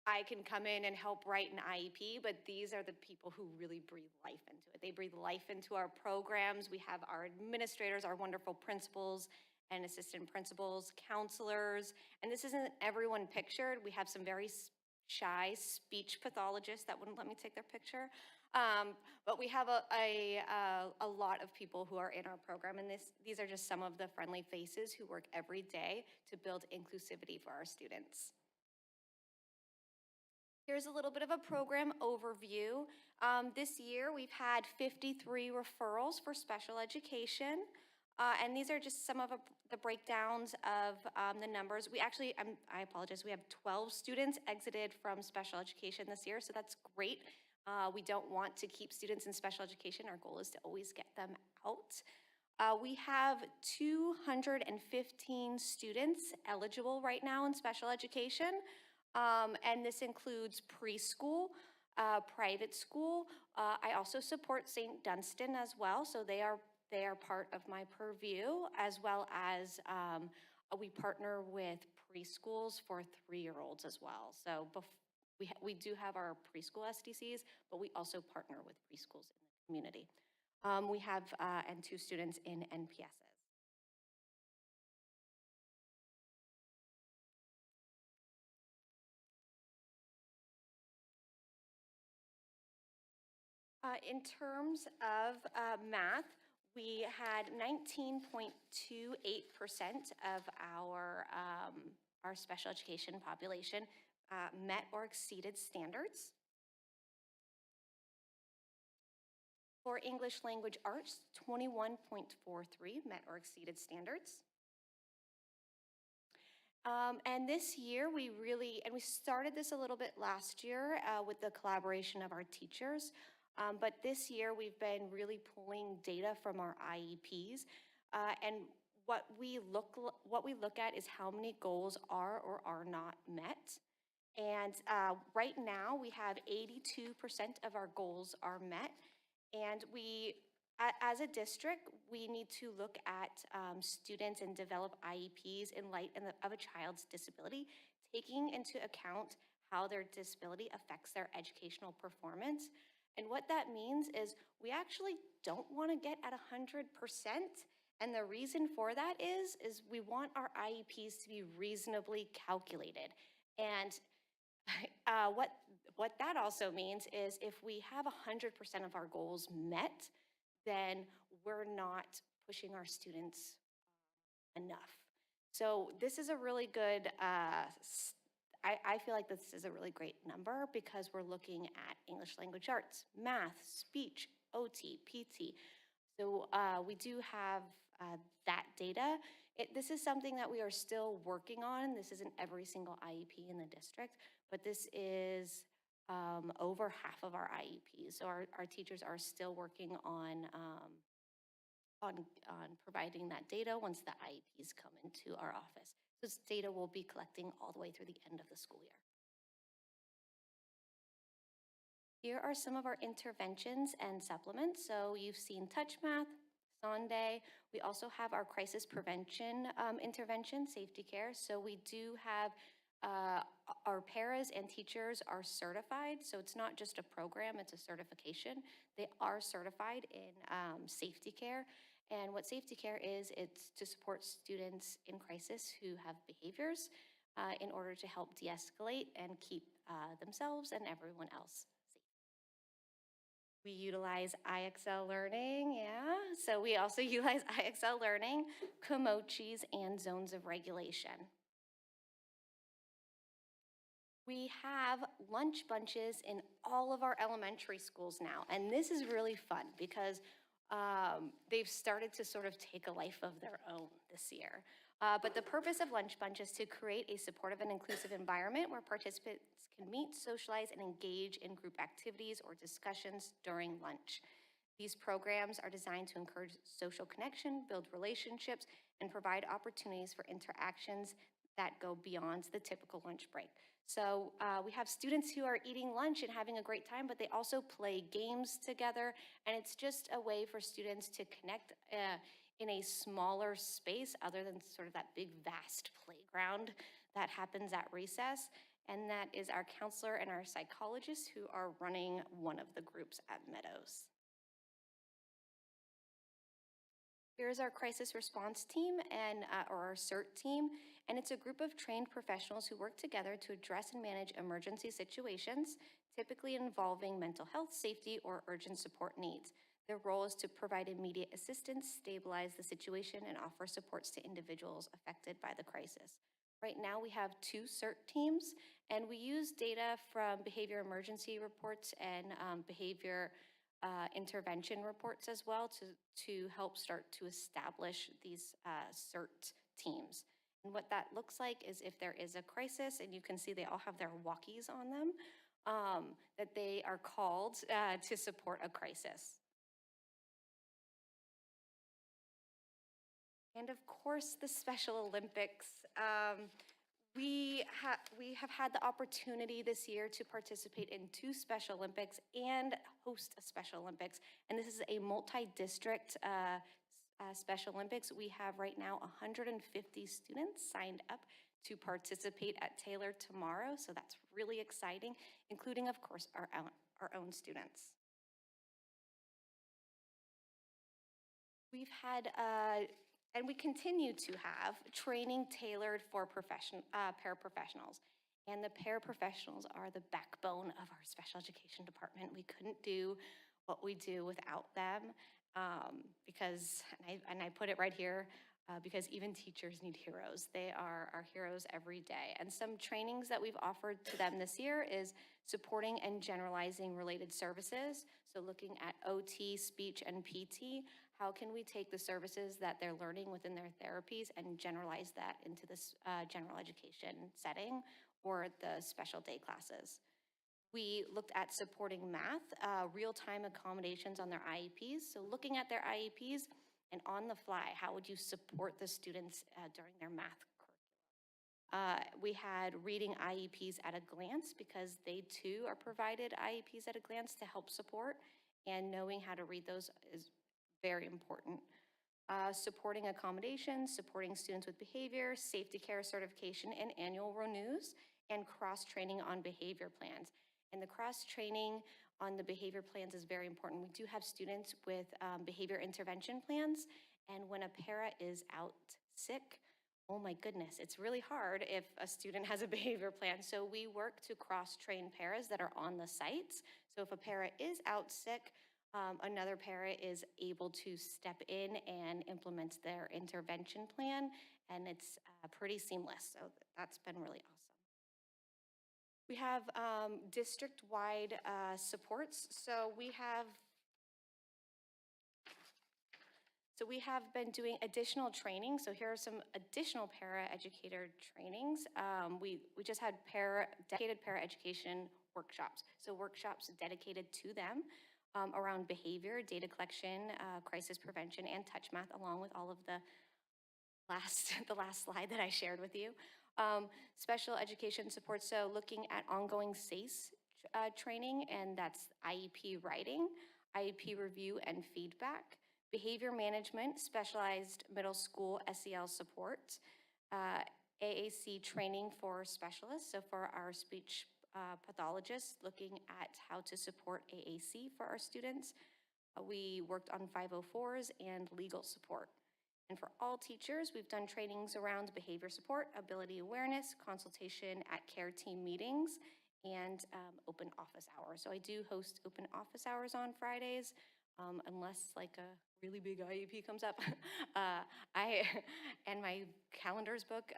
S13: I can come in and help write an IEP, but these are the people who really breathe life into it. They breathe life into our programs. We have our administrators, our wonderful principals and assistant principals, counselors, and this isn't everyone pictured. We have some very shy speech pathologists that wouldn't let me take their picture. But we have a lot of people who are in our program, and these are just some of the friendly faces who work every day to build inclusivity for our students. Here's a little bit of a program overview. This year, we've had 53 referrals for special education. And these are just some of the breakdowns of the numbers. We actually, I apologize, we have 12 students exited from special education this year, so that's great. We don't want to keep students in special education. Our goal is to always get them out. We have 215 students eligible right now in special education. And this includes preschool, private school. I also support St. Dunstan as well, so they are part of my purview, as well as we partner with preschools for 3-year-olds as well. So we do have our preschool SDCs, but we also partner with preschools in the community. We have and 2 students in NPSs. In terms of math, we had 19.28% of our special education population met or exceeded standards. For English language arts, 21.43 met or exceeded standards. And this year, we started this a little bit last year with the collaboration of our teachers. But this year, we've been really pulling data from our IEPs. And what we look at is how many goals are or are not met. And right now, we have 82% of our goals are met. And as a district, we need to look at students and develop IEPs in light of a child's disability, taking into account how their disability affects their educational performance. And what that means is we actually don't want to get at 100%. And the reason for that is we want our IEPs to be reasonably calculated. And what that also means is if we have 100% of our goals met, then we're not pushing our students enough. So this is a really good, I feel like this is a really great number because we're looking at English language arts, math, speech, OT, PT. So we do have that data. This is something that we are still working on. This isn't every single IEP in the district, but this is over half of our IEPs. So our teachers are still working on providing that data once the IEPs come into our office. This data will be collecting all the way through the end of the school year. Here are some of our interventions and supplements. So you've seen Touch Math, Sunday. We also have our crisis prevention intervention, safety care. So we do have our paras and teachers are certified. So it's not just a program, it's a certification. They are certified in safety care. And what safety care is, it's to support students in crisis who have behaviors in order to help de-escalate and keep themselves and everyone else safe. We utilize IXL learning, yeah. So we also utilize IXL learning, Komochis, and zones of regulation. We have lunch bunches in all of our elementary schools now. And this is really fun because they've started to sort of take a life of their own this year. But the purpose of lunch bunch is to create a supportive and inclusive environment where participants can meet, socialize, and engage in group activities or discussions during lunch. These programs are designed to encourage social connection, build relationships, and provide opportunities for interactions that go beyond the typical lunch break. So we have students who are eating lunch and having a great time, but they also play games together, and it's just a way for students to connect in a smaller space other than sort of that big, vast playground that happens at recess. And that is our counselor and our psychologist who are running one of the groups at Meadows. Here's our crisis response team and or our CERT team, and it's a group of trained professionals who work together to address and manage emergency situations, typically involving mental health, safety, or urgent support needs. Their role is to provide immediate assistance, stabilize the situation, and offer supports to individuals affected by the crisis. Right now, we have 2 CERT teams, and we use data from behavior emergency reports and behavior intervention reports as well to help start to establish these CERT teams. And what that looks like is if there is a crisis, and you can see they all have their walkies on them, that they are called to support a crisis. And of course, the Special Olympics. We have had the opportunity this year to participate in 2 Special Olympics and host a Special Olympics. And this is a multi-district Special Olympics. We have right now 150 students signed up to participate at Taylor tomorrow. So that's really exciting, including, of course, our own students. We've had and we continue to have training tailored for paraprofessionals. And the paraprofessionals are the backbone of our special education department. We couldn't do what we do without them because, and I put it right here, because even teachers need heroes. They are our heroes every day. And some trainings that we've offered to them this year is supporting and generalizing related services. So looking at OT, speech, and PT, how can we take the services that they're learning within their therapies and generalize that into this general education setting or the special day classes? We looked at supporting math, real-time accommodations on their IEPs. So looking at their IEPs and on the fly, how would you support the students during their math curriculum? We had reading IEPs at a glance because they too are provided IEPs at a glance to help support, and knowing how to read those is very important. Supporting accommodations, supporting students with behavior, safety care certification, and annual renews, and cross-training on behavior plans. And the cross-training on the behavior plans is very important. We do have students with behavior intervention plans, and when a para is out sick, oh my goodness, it's really hard if a student has a behavior plan. So we work to cross-train paras that are on the sites. So if a para is out sick, another para is able to step in and implement their intervention plan, and it's pretty seamless. So that's been really awesome. We have district-wide supports. So we have been doing additional training. So here are some additional para-educator trainings. We just had dedicated para-education workshops. So workshops dedicated to them around behavior, data collection, crisis prevention, and touch math, along with all of the last slide that I shared with you. Special education support, so looking at ongoing SACE training, and that's IEP writing, IEP review and feedback, behavior management, specialized middle school SEL support, AAC training for specialists, so for our speech pathologists, looking at how to support AAC for our students. We worked on 504s and legal support. And for all teachers, we've done trainings around behavior support, ability awareness, consultation at care team meetings, and open office hours. So I do host open office hours on Fridays, unless like a really big IEP comes up. And my calendar's booked,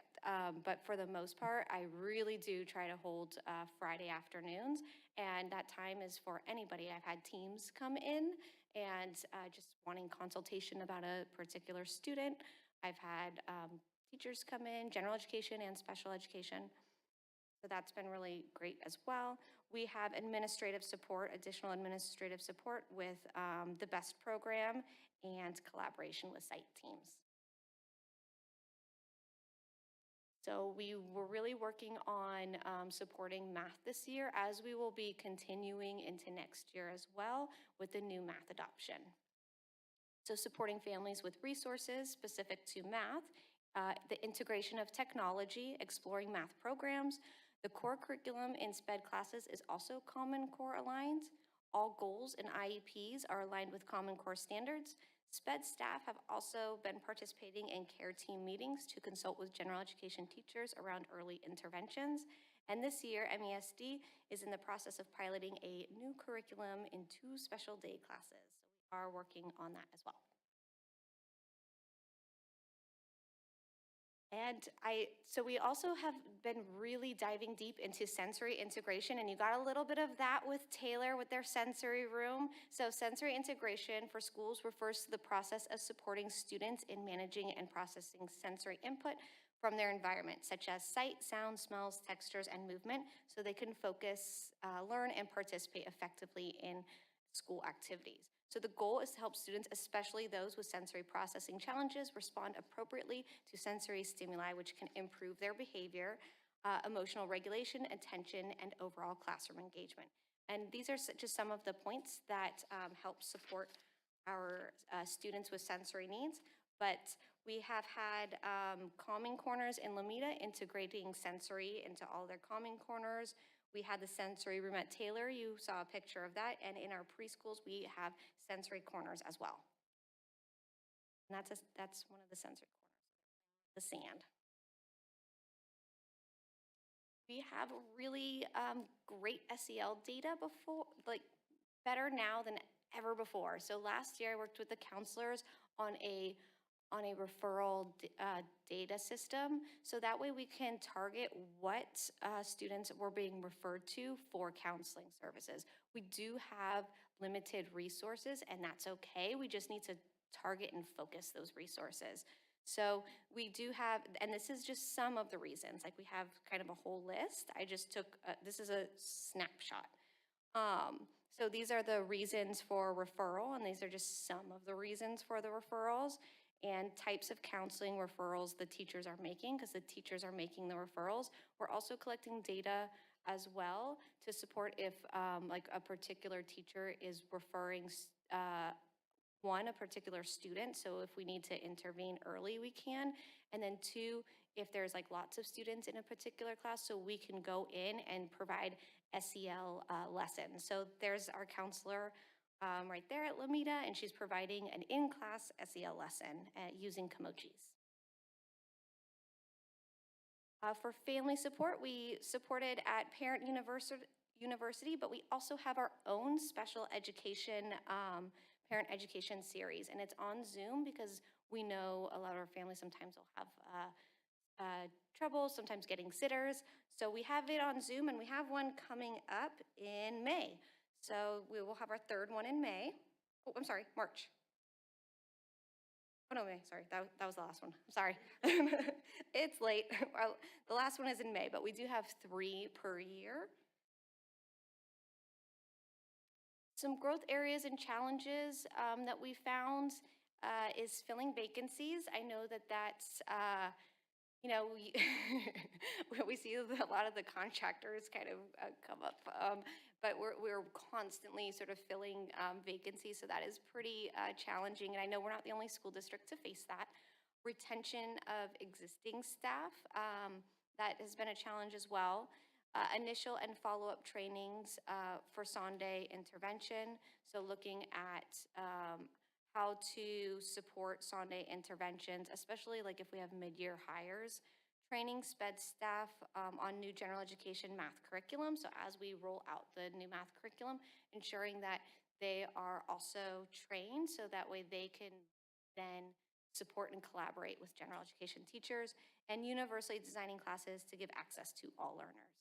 S13: but for the most part, I really do try to hold Friday afternoons, and that time is for anybody. I've had teams come in and just wanting consultation about a particular student. I've had teachers come in, general education and special education. So that's been really great as well. We have administrative support, additional administrative support with the BEST program and collaboration with site teams. So we were really working on supporting math this year, as we will be continuing into next year as well with the new math adoption. So supporting families with resources specific to math, the integration of technology, exploring math programs. The core curriculum in SPED classes is also Common Core aligned. All goals and IEPs are aligned with Common Core standards. SPED staff have also been participating in care team meetings to consult with general education teachers around early interventions. And this year, MESD is in the process of piloting a new curriculum in 2 special day classes. So we are working on that as well. And so we also have been really diving deep into sensory integration, and you got a little bit of that with Taylor with their sensory room. So sensory integration for schools refers to the process of supporting students in managing and processing sensory input from their environment, such as sight, sound, smells, textures, and movement, so they can focus, learn, and participate effectively in school activities. So the goal is to help students, especially those with sensory processing challenges, respond appropriately to sensory stimuli, which can improve their behavior, emotional regulation, attention, and overall classroom engagement. And these are just some of the points that help support our students with sensory needs. But we have had calming corners in Lomita, integrating sensory into all their calming corners. We had the sensory room at Taylor. You saw a picture of that. And in our preschools, we have sensory corners as well. And that's one of the sensory corners, the sand. We have really great SEL data before, like better now than ever before. So last year I worked with the counselors on a referral data system. So that way we can target what students were being referred to for counseling services. We do have limited resources, and that's okay. We just need to target and focus those resources. So we do have, and this is just some of the reasons, like we have kind of a whole list. I just took, this is a snapshot. So these are the reasons for referral, and these are just some of the reasons for the referrals and types of counseling referrals the teachers are making, because the teachers are making the referrals. We're also collecting data as well to support if like a particular teacher is referring a particular student. So if we need to intervene early, we can. And then 2, if there's like lots of students in a particular class, so we can go in and provide SEL lessons. So there's our counselor right there at Lomita, and she's providing an in-class SEL lesson using Komochis. For family support, we supported at Parent University, but we also have our own special education parent education series, and it's on Zoom because we know a lot of our families sometimes will have trouble sometimes getting sitters. So we have it on Zoom, and we have one coming up in May. So we will have our 3rd one in May. Oh, I'm sorry, March. Oh no, May, sorry, that was the last one. I'm sorry. It's late. Well, the last one is in May, but we do have 3 per year. Some growth areas and challenges that we found is filling vacancies. I know that that's, you know, we see a lot of the contractors kind of come up, but we're constantly sort of filling vacancies, so that is pretty challenging. And I know we're not the only school district to face that. Retention of existing staff, that has been a challenge as well. Initial and follow-up trainings for Sunday intervention. So looking at how to support Sunday interventions, especially like if we have mid-year hires. Training SPED staff on new general education math curriculum. So as we roll out the new math curriculum, ensuring that they are also trained so that way they can then support and collaborate with general education teachers, and universally designing classes to give access to all learners.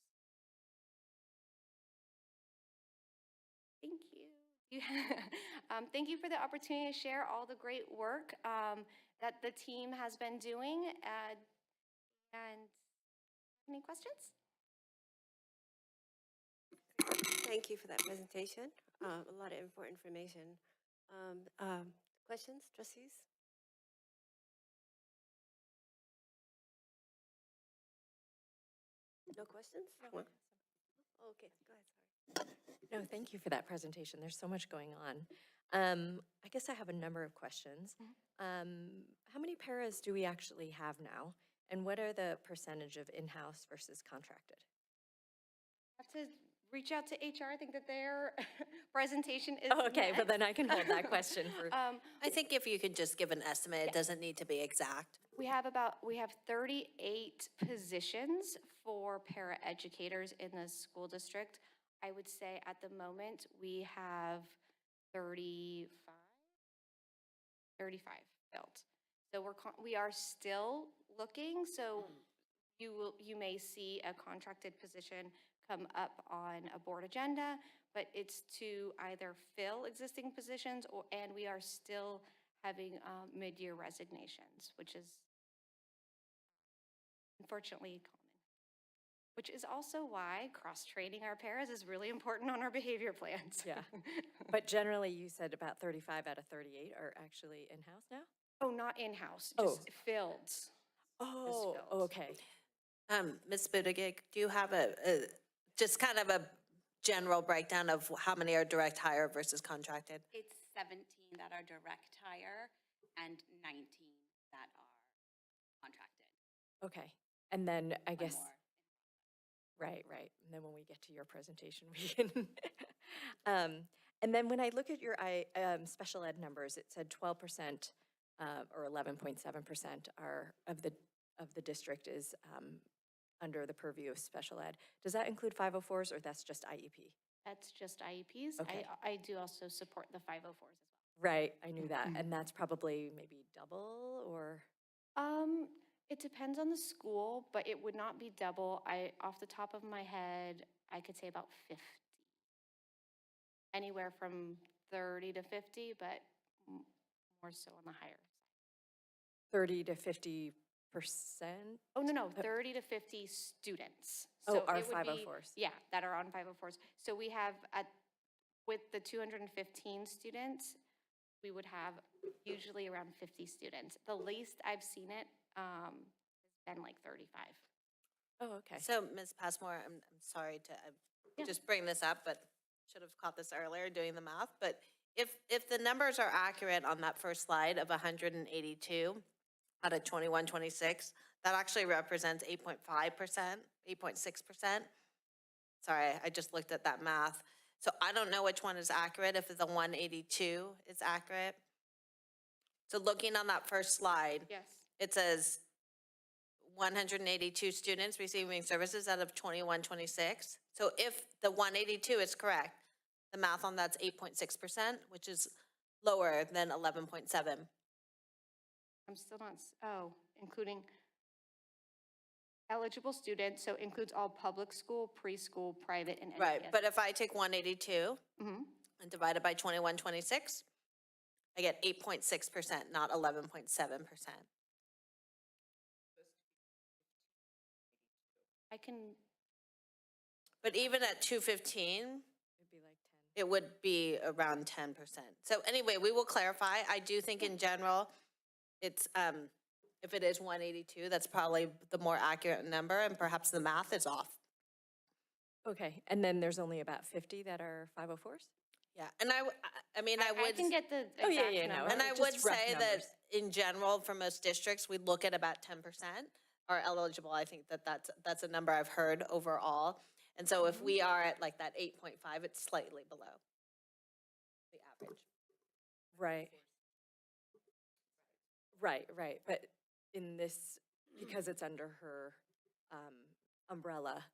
S13: Thank you. Thank you for the opportunity to share all the great work that the team has been doing. And any questions?
S1: Thank you for that presentation. A lot of important information. Questions, trustees? No questions? Well, okay, go ahead, sorry.
S10: No, thank you for that presentation. There's so much going on. I guess I have a number of questions. How many paras do we actually have now? And what are the percentage of in-house versus contracted?
S13: Have to reach out to HR. I think that their presentation is
S10: Oh, okay, but
S13: next.
S10: then I can hold that question for,
S12: I think if you could just give an estimate, it doesn't need to be exact.
S13: We have 38 positions for paraeducators in the school district. I would say at the moment, we have 35 filled. So we are still looking, so you may see a contracted position come up on a board agenda, but it's to either fill existing positions and we are still having mid-year resignations, which is unfortunately common. Which is also why cross-training our paras is really important on our behavior plans.
S10: yeah. But generally, you said about 35 out of 38 are actually in-house now?
S13: Oh, not in-house,
S10: Oh.
S13: just filled.
S10: Oh,
S13: filled.
S10: okay.
S12: Ms. Buttigieg, do you have just kind of a general breakdown of how many are direct hire versus contracted?
S6: It's 17 that are direct hire and 19 that are contracted.
S10: Okay. And then I
S6: One
S10: guess,
S6: more.
S10: right. And then when we get to your presentation, we can. And then when I look at your special ed numbers, it said 12% or 11.7% are of the district is under the purview of special ed. Does that include 504s or that's just IEP?
S13: That's just IEPs.
S10: Okay.
S13: I do also support the 504s as well.
S10: Right, I knew that. And that's probably maybe double or?
S13: It depends on the school, but it would not be double. Off the top of my head, I could say about 50. Anywhere from 30 to 50, but more so on the higher side.
S10: 30 to 50%?
S13: Oh, no, 30 to 50 students.
S10: Oh,
S13: So
S10: our
S13: it would be-
S10: 504s.
S13: Yeah, that are on 504s. So we have, with the 215 students, we would have usually around 50 students. The least I've seen it has been like 35.
S10: Oh, okay.
S12: So, Ms. Passmore, I'm sorry to
S13: Yeah.
S12: just bring this up, but should have caught this earlier doing the math. But if the numbers are accurate on that first slide of 182 out of 2126, that actually represents 8.5%, 8.6%. Sorry, I just looked at that math. So I don't know which one is accurate, if the 182 is accurate. So looking on that first slide,
S13: Yes.
S12: it says 182 students receiving services out of 2126. So if the 182 is correct, the math on that's 8.6%, which is lower than 11.7.
S13: I'm still not, including eligible students, so includes all public school, preschool, private, and
S12: Right,
S13: NPS.
S12: but if I take 182
S13: Mhm.
S12: and divide it by 2126, I get 8.6%, not 11.7%.
S13: I can,
S12: But even at 215,
S10: It'd be like 10.
S12: it would be around 10%. So anyway, we will clarify. I do think in general, it's, if it is 182, that's probably the more accurate number, and perhaps the math is off.
S10: Okay, and then there's only about 50 that are 504s?
S12: Yeah, and I mean, I
S13: I
S12: would.
S13: can get the
S10: Oh, yeah,
S13: exact
S10: yeah, no,
S13: number.
S12: And I
S10: just
S12: would
S10: rough
S12: say that
S10: numbers.
S12: in general, for most districts, we look at about 10% are eligible. I think that's a number I've heard overall. And so if we are at like that 8.5, it's slightly below the average.
S10: Right. Right, but in this, because it's under her umbrella,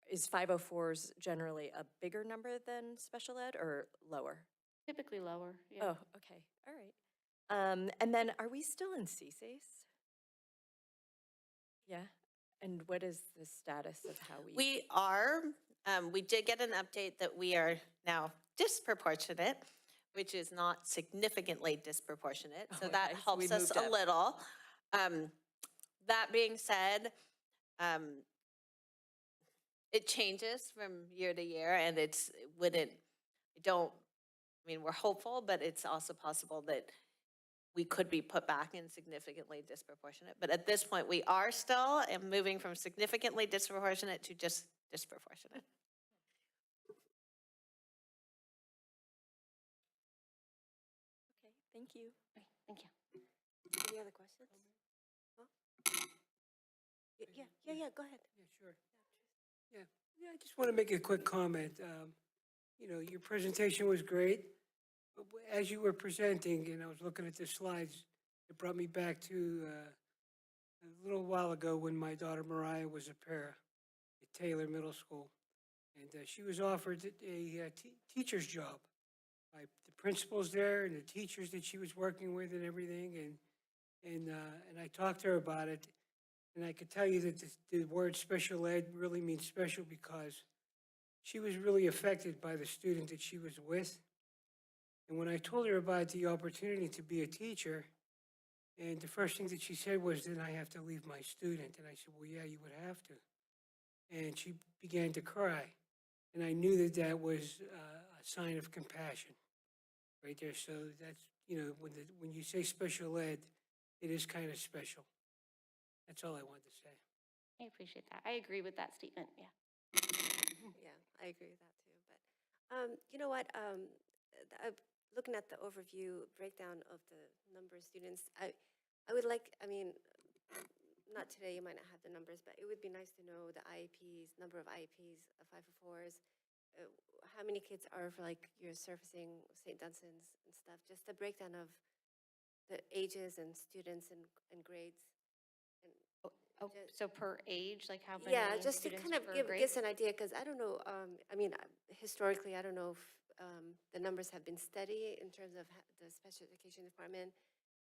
S10: is 504s generally a bigger number than special ed or lower?
S13: Typically lower, yeah.
S10: Oh, okay, all right. And then are we still in CSACE? Yeah, and what is the status of how we?
S12: We are, we did get an update that we are now disproportionate, which is not significantly disproportionate. So
S10: Oh,
S12: that
S10: okay, so
S12: helps
S10: we
S12: us
S10: moved
S12: a
S10: up.
S12: little. That being said, it changes from year to year, and it's, wouldn't, we're hopeful, but it's also possible that we could be put back in significantly disproportionate. But at this point, we are still moving from significantly disproportionate to just disproportionate.
S10: Okay, thank you.
S13: Okay, thank you.
S1: Any other questions? Huh? Yeah, go ahead.
S11: Yeah, sure. Yeah, I just want to make a quick comment. You know, your presentation was great. But as you were presenting, and I was looking at the slides, it brought me back to a little while ago when my daughter Mariah was a para at Taylor Middle School. And she was offered a teacher's job by the principals there and the teachers that she was working with and everything. And I talked to her about it. And I could tell you that the word special ed really means special because she was really affected by the student that she was with. And when I told her about the opportunity to be a teacher, and the first thing that she said was, then I have to leave my student. And I said, well, yeah, you would have to. And she began to cry. And I knew that that was a sign of compassion right there. So that's, you know, when you say special ed, it is kind of special. That's all I wanted to say.
S13: I appreciate that. I agree with that statement, yeah.
S1: Yeah, I agree with that too. But you know what? Looking at the overview breakdown of the number of students, I would like, I mean, not today, you might not have the numbers, but it would be nice to know the IEPs, number of IEPs, 504s, how many kids are for like you're surfacing St. Dunstan's and stuff, just a breakdown of the ages and students and grades. And
S13: Oh,
S1: just-
S13: so per age, like how many
S1: yeah, just to
S13: students
S1: kind of
S13: per
S1: give
S13: grade?
S1: us an idea, because I don't know, I mean, historically, I don't know if the numbers have been steady in terms of the special education department.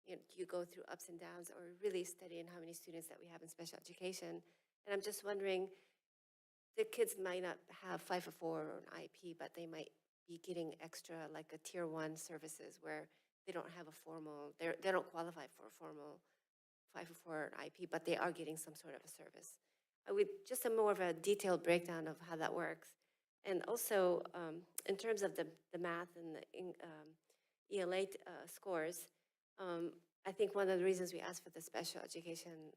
S1: You go through ups and downs, or really steady in how many students that we have in special education. And I'm just wondering, the kids might not have 504 or an IEP, but they might be getting extra, like a tier 1 services where they don't have a formal, they don't qualify for a formal 504 IP, but they are getting some sort of a service. With just a more of a detailed breakdown of how that works. And also, in terms of the math and the ELA scores, I think one of the reasons we asked for the special education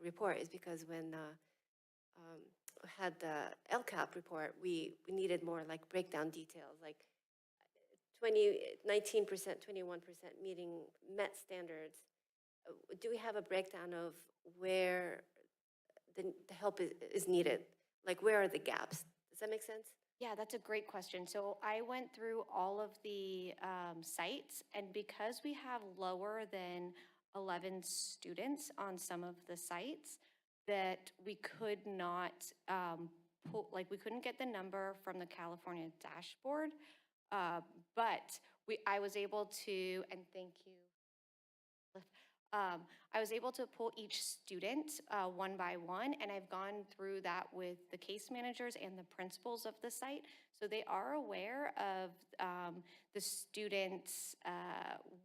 S1: report is because when had the LCAP report, we needed more like breakdown details, like 19%, 21% met standards. Do we have a breakdown of where the help is needed? Like, where are the gaps? Does that make sense?
S13: Yeah, that's a great question. So I went through all of the sites, and because we have lower than 11 students on some of the sites, that we could not pull, like we couldn't get the number from the California dashboard, but I was able to, and thank you. I was able to pull each student one by one, and I've gone through that with the case managers and the principals of the site. So they are aware of the students,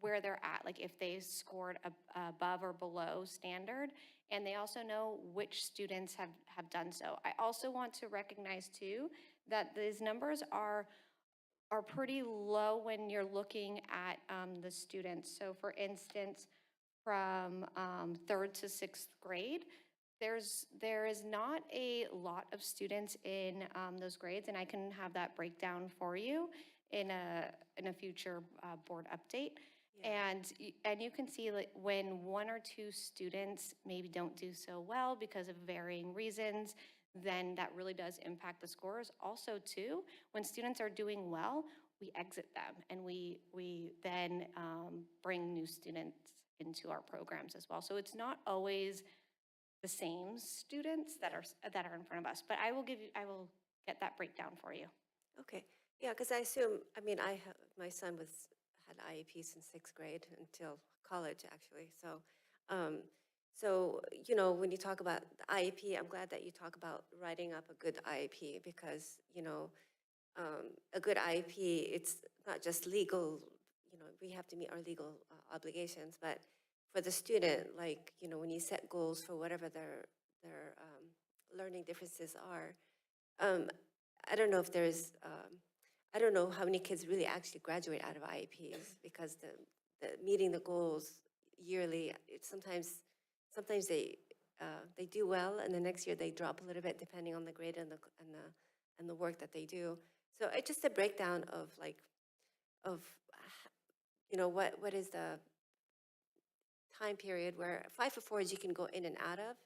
S13: where they're at, like if they scored above or below standard, and they also know which students have done so. I also want to recognize too that these numbers are pretty low when you're looking at the students. So for instance, from 3rd to 6th grade, there is not a lot of students in those grades, and I can have that breakdown for you in a future board update.
S1: Yeah.
S13: And you can see like when 1 or 2 students maybe don't do so well because of varying reasons, then that really does impact the scores. Also too, when students are doing well, we exit them, and we then bring new students into our programs as well. So it's not always the same students that are in front of us, but I will get that breakdown for you.
S1: Okay. Yeah, because I assume, I mean, my son had IEP since 6th grade until college, actually. So, you know, when you talk about the IEP, I'm glad that you talk about writing up a good IEP because, you know, a good IEP, it's not just legal, you know, we have to meet our legal obligations, but for the student, like, you know, when you set goals for whatever their learning differences are. I don't know if there's, I don't know how many kids really actually graduate out of IEPs because the meeting the goals yearly, sometimes they do well, and the next year they drop a little bit depending on the grade and the work that they do. So it's just a breakdown of like, of, what is the time period where 5 for 4s you can go in and out of,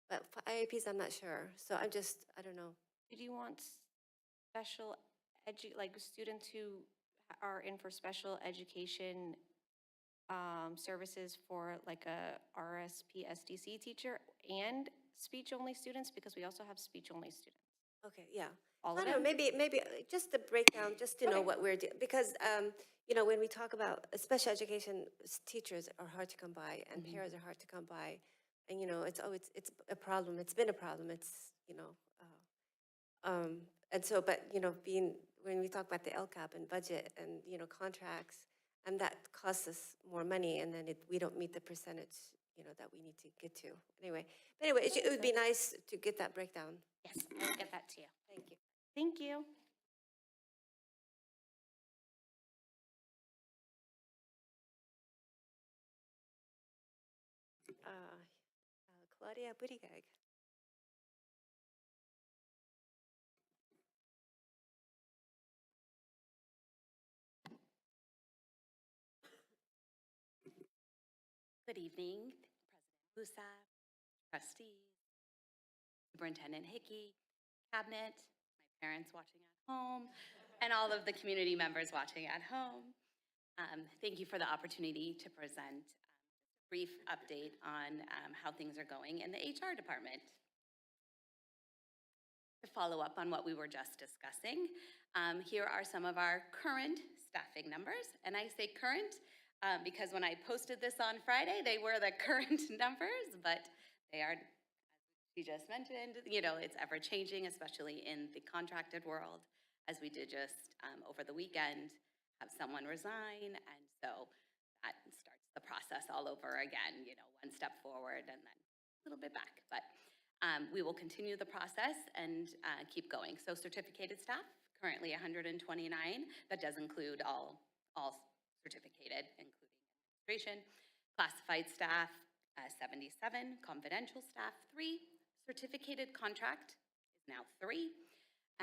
S1: but for IEPs, I'm not sure. So I don't know.
S13: Did you want special like students who are in for special education services for like a RSP SDC teacher and speech-only students? Because we also have speech-only students.
S1: Okay, yeah.
S13: All
S1: I
S13: of
S1: don't know,
S13: them?
S1: maybe just to break down, just to know
S13: Okay.
S1: what we're doing, because, when we talk about special education, teachers are hard to come by, and paras are hard to come by, and, it's a problem, it's been a problem, and so, but, when we talk about the LCAP and budget and, contracts, and that costs us more money, and then we don't meet the percentage, that we need to get to. Anyway, it would be nice to get that breakdown.
S13: Yes, I'll get that to you.
S1: Thank you.
S13: Thank you.
S1: Claudia Buttigieg.
S14: Good evening, President Musa, trustees, Superintendent Hickey, Cabinet, my parents watching at home, and all of the community members watching at home. Thank you for the opportunity to present a brief update on how things are going in the HR department. To follow up on what we were just discussing, here are some of our current staffing numbers, and I say current because when I posted this on Friday, they were the current numbers, but they are, as she just mentioned, it's ever changing, especially in the contracted world, as we did just over the weekend have someone resign, and so that starts the process all over again, one step forward and then a little bit back, but we will continue the process and keep going. So certificated staff, currently 129, that does include all certificated, including administration. Classified staff, 77. Confidential staff, 3. Certificated contract is now 3.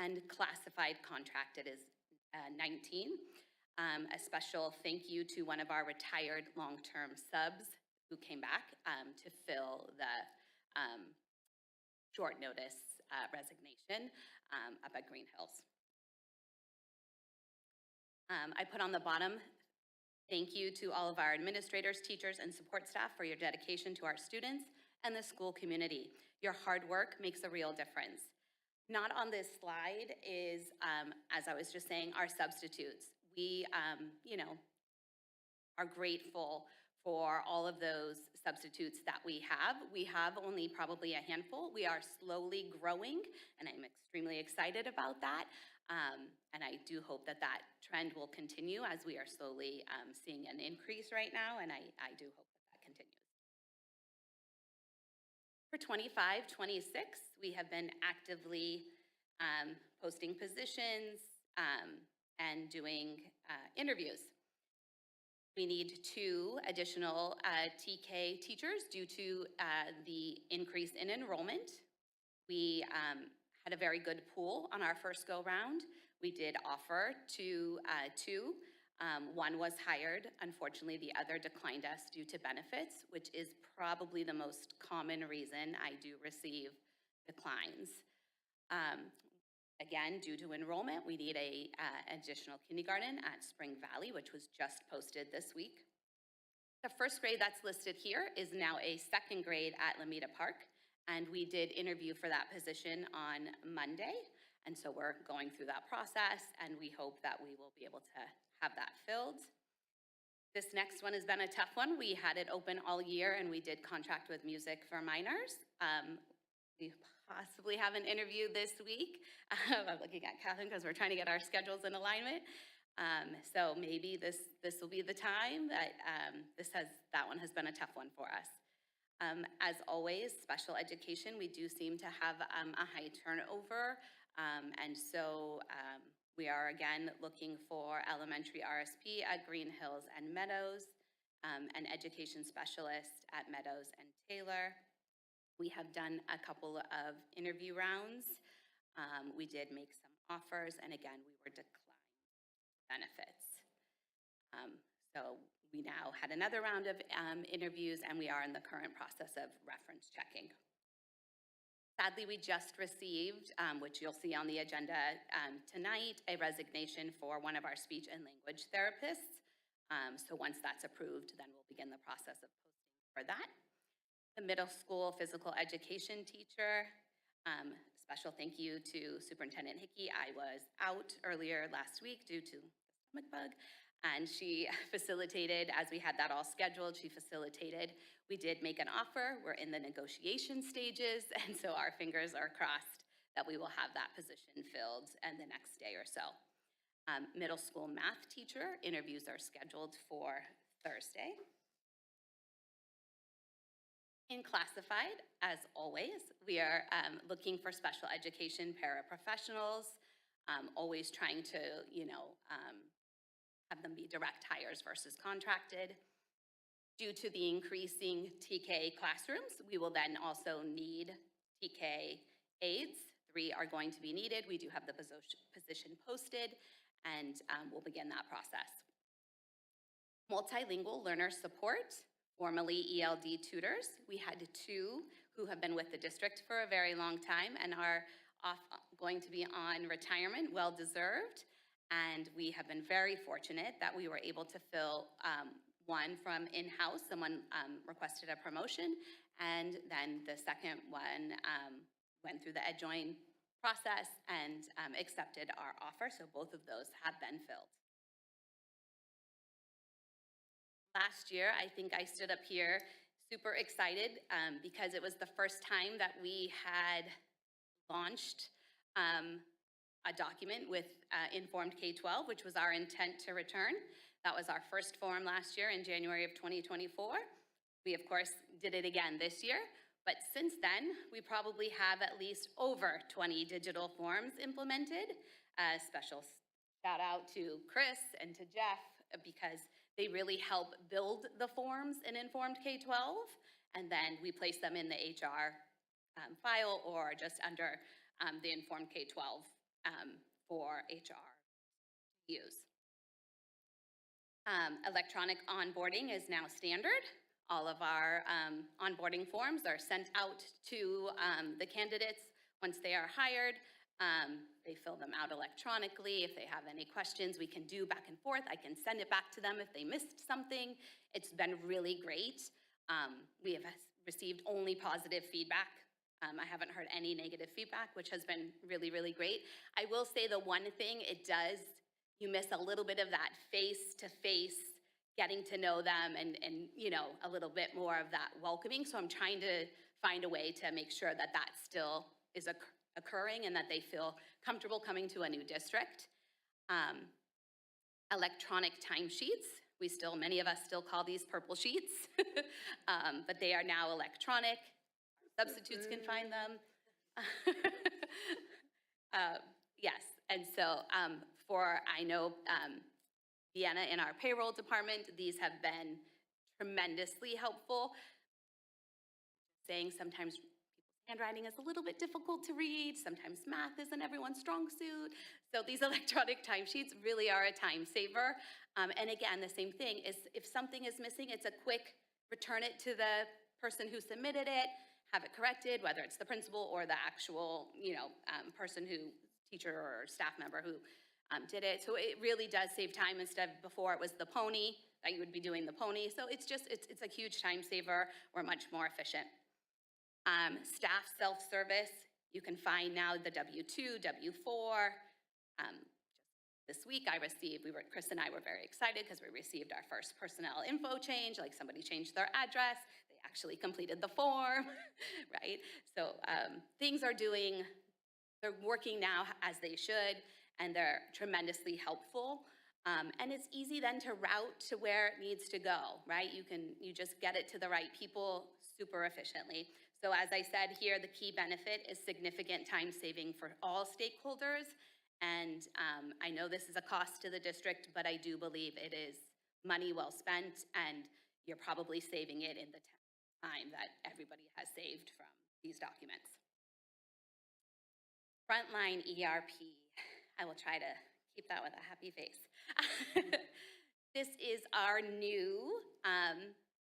S14: And classified contracted is 19. A special thank you to one of our retired long-term subs who came back to fill the short notice resignation up at Green Hills. I put on the bottom, thank you to all of our administrators, teachers, and support staff for your dedication to our students and the school community. Your hard work makes a real difference. Not on this slide is, as I was just saying, our substitutes. We, are grateful for all of those substitutes that we have. We have only probably a handful. We are slowly growing, and I'm extremely excited about that. And I do hope that that trend will continue as we are slowly seeing an increase right now, and I do hope that that continues. For 25-26, we have been actively posting positions and doing interviews. We need 2 additional TK teachers due to the increase in enrollment. We had a very good pool on our first go-round. We did offer to 2. One was hired. Unfortunately, the other declined us due to benefits, which is probably the most common reason I do receive declines. Again, due to enrollment, we need a additional kindergarten at Spring Valley, which was just posted this week. The first grade that's listed here is now a second grade at Lamita Park, and we did interview for that position on Monday, and so we're going through that process, and we hope that we will be able to have that filled. This next one has been a tough one. We had it open all year, and we did contract with Music for Minors. We possibly have an interview this week. I'm looking at Catherine because we're trying to get our schedules in alignment. So maybe this will be the time that that one has been a tough one for us. As always, special education, we do seem to have a high turnover. And so we are again looking for elementary RSP at Green Hills and Meadows, an education specialist at Meadows and Taylor. We have done a couple of interview rounds. We did make some offers, and again, we were declined benefits. So we now had another round of interviews, and we are in the current process of reference checking. Sadly, we just received, which you'll see on the agenda tonight, a resignation for one of our speech and language therapists. So once that's approved, then we'll begin the process of posting for that. The middle school physical education teacher, special thank you to Superintendent Hickey. I was out earlier last week due to the stomach bug, and she facilitated, as we had that all scheduled, she facilitated. We did make an offer. We're in the negotiation stages, and so our fingers are crossed that we will have that position filled in the next day or so. Middle school math teacher interviews are scheduled for Thursday. In classified, as always, we are looking for special education paraprofessionals, always trying to, have them be direct hires versus contracted. Due to the increasing TK classrooms, we will then also need TK aides. 3 are going to be needed. We do have the position posted, and we'll begin that process. Multilingual learner support, formerly ELD tutors. We had 2 who have been with the district for a very long time and are going to be on retirement, well-deserved. And we have been very fortunate that we were able to fill one from in-house. Someone requested a promotion, and then the second one went through the ADJOURN process and accepted our offer. So both of those have been filled. Last year, I think I stood up here super excited because it was the first time that we had launched a document with Informed K-12, which was our intent to return. That was our first form last year in January of 2024. We, of course, did it again this year. But since then, we probably have at least over 20 digital forms implemented. Special shout out to Chris and to Jeff because they really help build the forms in Informed K-12, and then we place them in the HR file or just under the Informed K-12 for HR to use. Electronic onboarding is now standard. All of our onboarding forms are sent out to the candidates once they are hired. They fill them out electronically. If they have any questions, we can do back and forth. I can send it back to them if they missed something. It's been really great. We have received only positive feedback. I haven't heard any negative feedback, which has been really, really great. I will say the one thing it does, you miss a little bit of that face-to-face, getting to know them and a little bit more of that welcoming. So I'm trying to find a way to make sure that that still is occurring and that they feel comfortable coming to a new district. Electronic timesheets. Many of us still call these purple sheets, but they are now electronic. Substitutes can find them. Yes, and so I know Vienna in our payroll department, these have been tremendously helpful. Saying sometimes people's handwriting is a little bit difficult to read, sometimes math isn't everyone's strong suit, so these electronic timesheets really are a time saver. And again, the same thing is if something is missing, it's a quick return it to the person who submitted it, have it corrected, whether it's the principal or the actual person teacher or staff member who did it. So it really does save time. Instead of before it was the pony, that you would be doing the pony. So it's a huge time saver. We're much more efficient. Staff self-service, you can find now the W-2, W-4. This week Chris and I were very excited because we received our first personnel info change, like somebody changed their address, they actually completed the form, right? So they're working now as they should, and they're tremendously helpful. And it's easy then to route to where it needs to go, right? You just get it to the right people super efficiently. So as I said here, the key benefit is significant time saving for all stakeholders. And I know this is a cost to the district, but I do believe it is money well spent, and you're probably saving it in the time that everybody has saved from these documents. Frontline ERP. I will try to keep that with a happy face. This is our new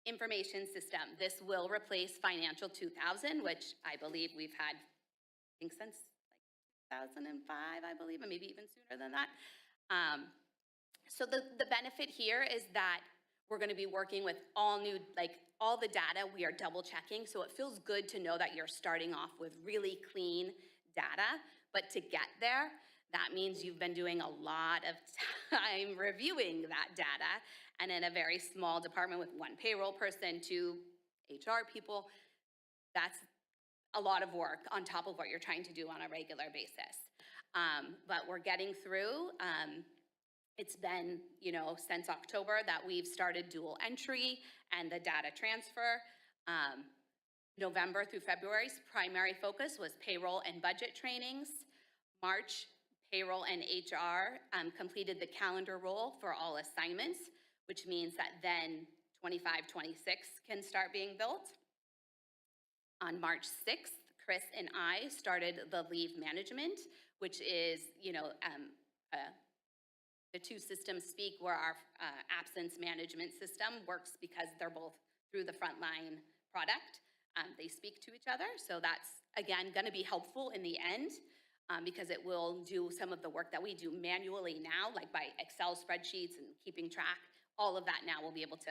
S14: information system. This will replace Financial 2000, which I believe we've had, I think since like 2005, I believe, and maybe even sooner than that. So the benefit here is that we're going to be working with all new, like all the data we are double checking. So it feels good to know that you're starting off with really clean data. But to get there, that means you've been doing a lot of time reviewing that data. And in a very small department with one payroll person, 2 HR people, that's a lot of work on top of what you're trying to do on a regular basis. But we're getting through. It's been, since October that we've started dual entry and the data transfer. November through February's primary focus was payroll and budget trainings. March, payroll and HR completed the calendar roll for all assignments, which means that then 25, 26 can start being built. On March 6th, Chris and I started the leave management, which is, the two systems speak where our absence management system works because they're both through the frontline product. They speak to each other. So that's, again, going to be helpful in the end because it will do some of the work that we do manually now, like by Excel spreadsheets and keeping track. All of that now will be able to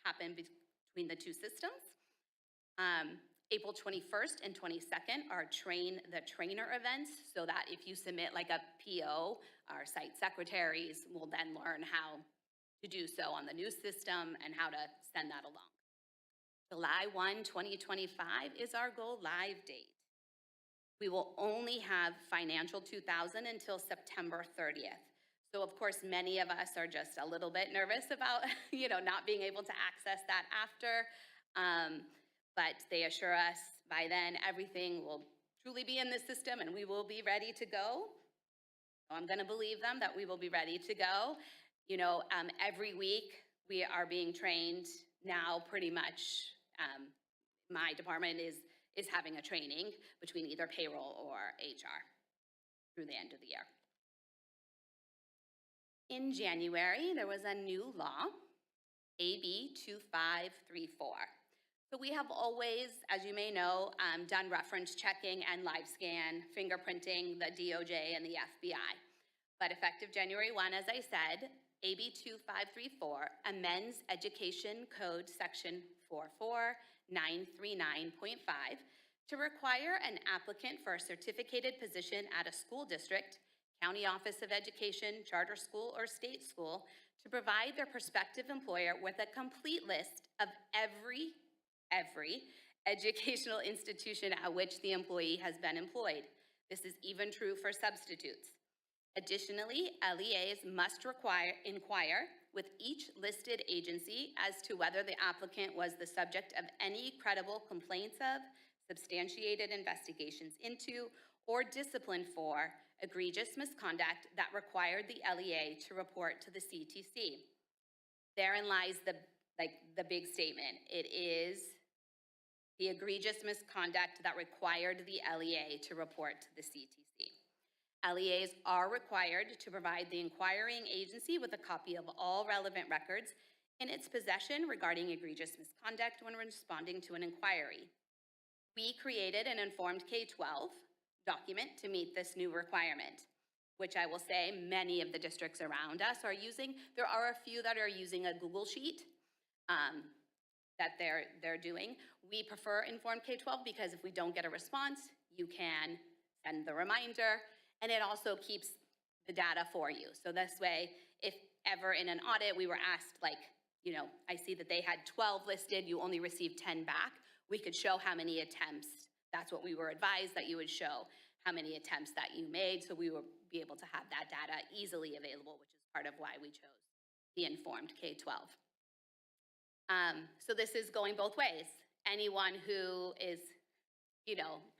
S14: happen between the two systems. April 21st and 22nd are Train the Trainer events, so that if you submit like a PO, our site secretaries will then learn how to do so on the new system and how to send that along. July 1, 2025 is our go live date. We will only have Financial 2000 until September 30th. So of course, many of us are just a little bit nervous about, not being able to access that after. But they assure us by then everything will truly be in the system and we will be ready to go. So I'm going to believe them that we will be ready to go. Every week we are being trained now pretty much. My department is having a training between either payroll or HR through the end of the year. In January, there was a new law, AB 2534. So we have always, as you may know, done reference checking and live scan, fingerprinting, the DOJ and the FBI. But effective January 1, as I said, AB 2534 amends Education Code Section 44939.5 to require an applicant for a certificated position at a school district, county office of education, charter school, or state school to provide their prospective employer with a complete list of every educational institution at which the employee has been employed. This is even true for substitutes. Additionally, LEAs must inquire with each listed agency as to whether the applicant was the subject of any credible complaints of, substantiated investigations into, or disciplined for egregious misconduct that required the LEA to report to the CTC. Therein lies the big statement. It is the egregious misconduct that required the LEA to report to the CTC. LEAs are required to provide the inquiring agency with a copy of all relevant records in its possession regarding egregious misconduct when responding to an inquiry. We created an informed K-12 document to meet this new requirement, which I will say many of the districts around us are using. There are a few that are using a Google Sheet that they're doing. We prefer informed K-12 because if we don't get a response, you can send the reminder, and it also keeps the data for you. So this way, if ever in an audit we were asked, I see that they had 12 listed, you only received 10 back, we could show how many attempts. That's what we were advised, that you would show how many attempts that you made, so we would be able to have that data easily available, which is part of why we chose the informed K-12. So this is going both ways. Anyone who is,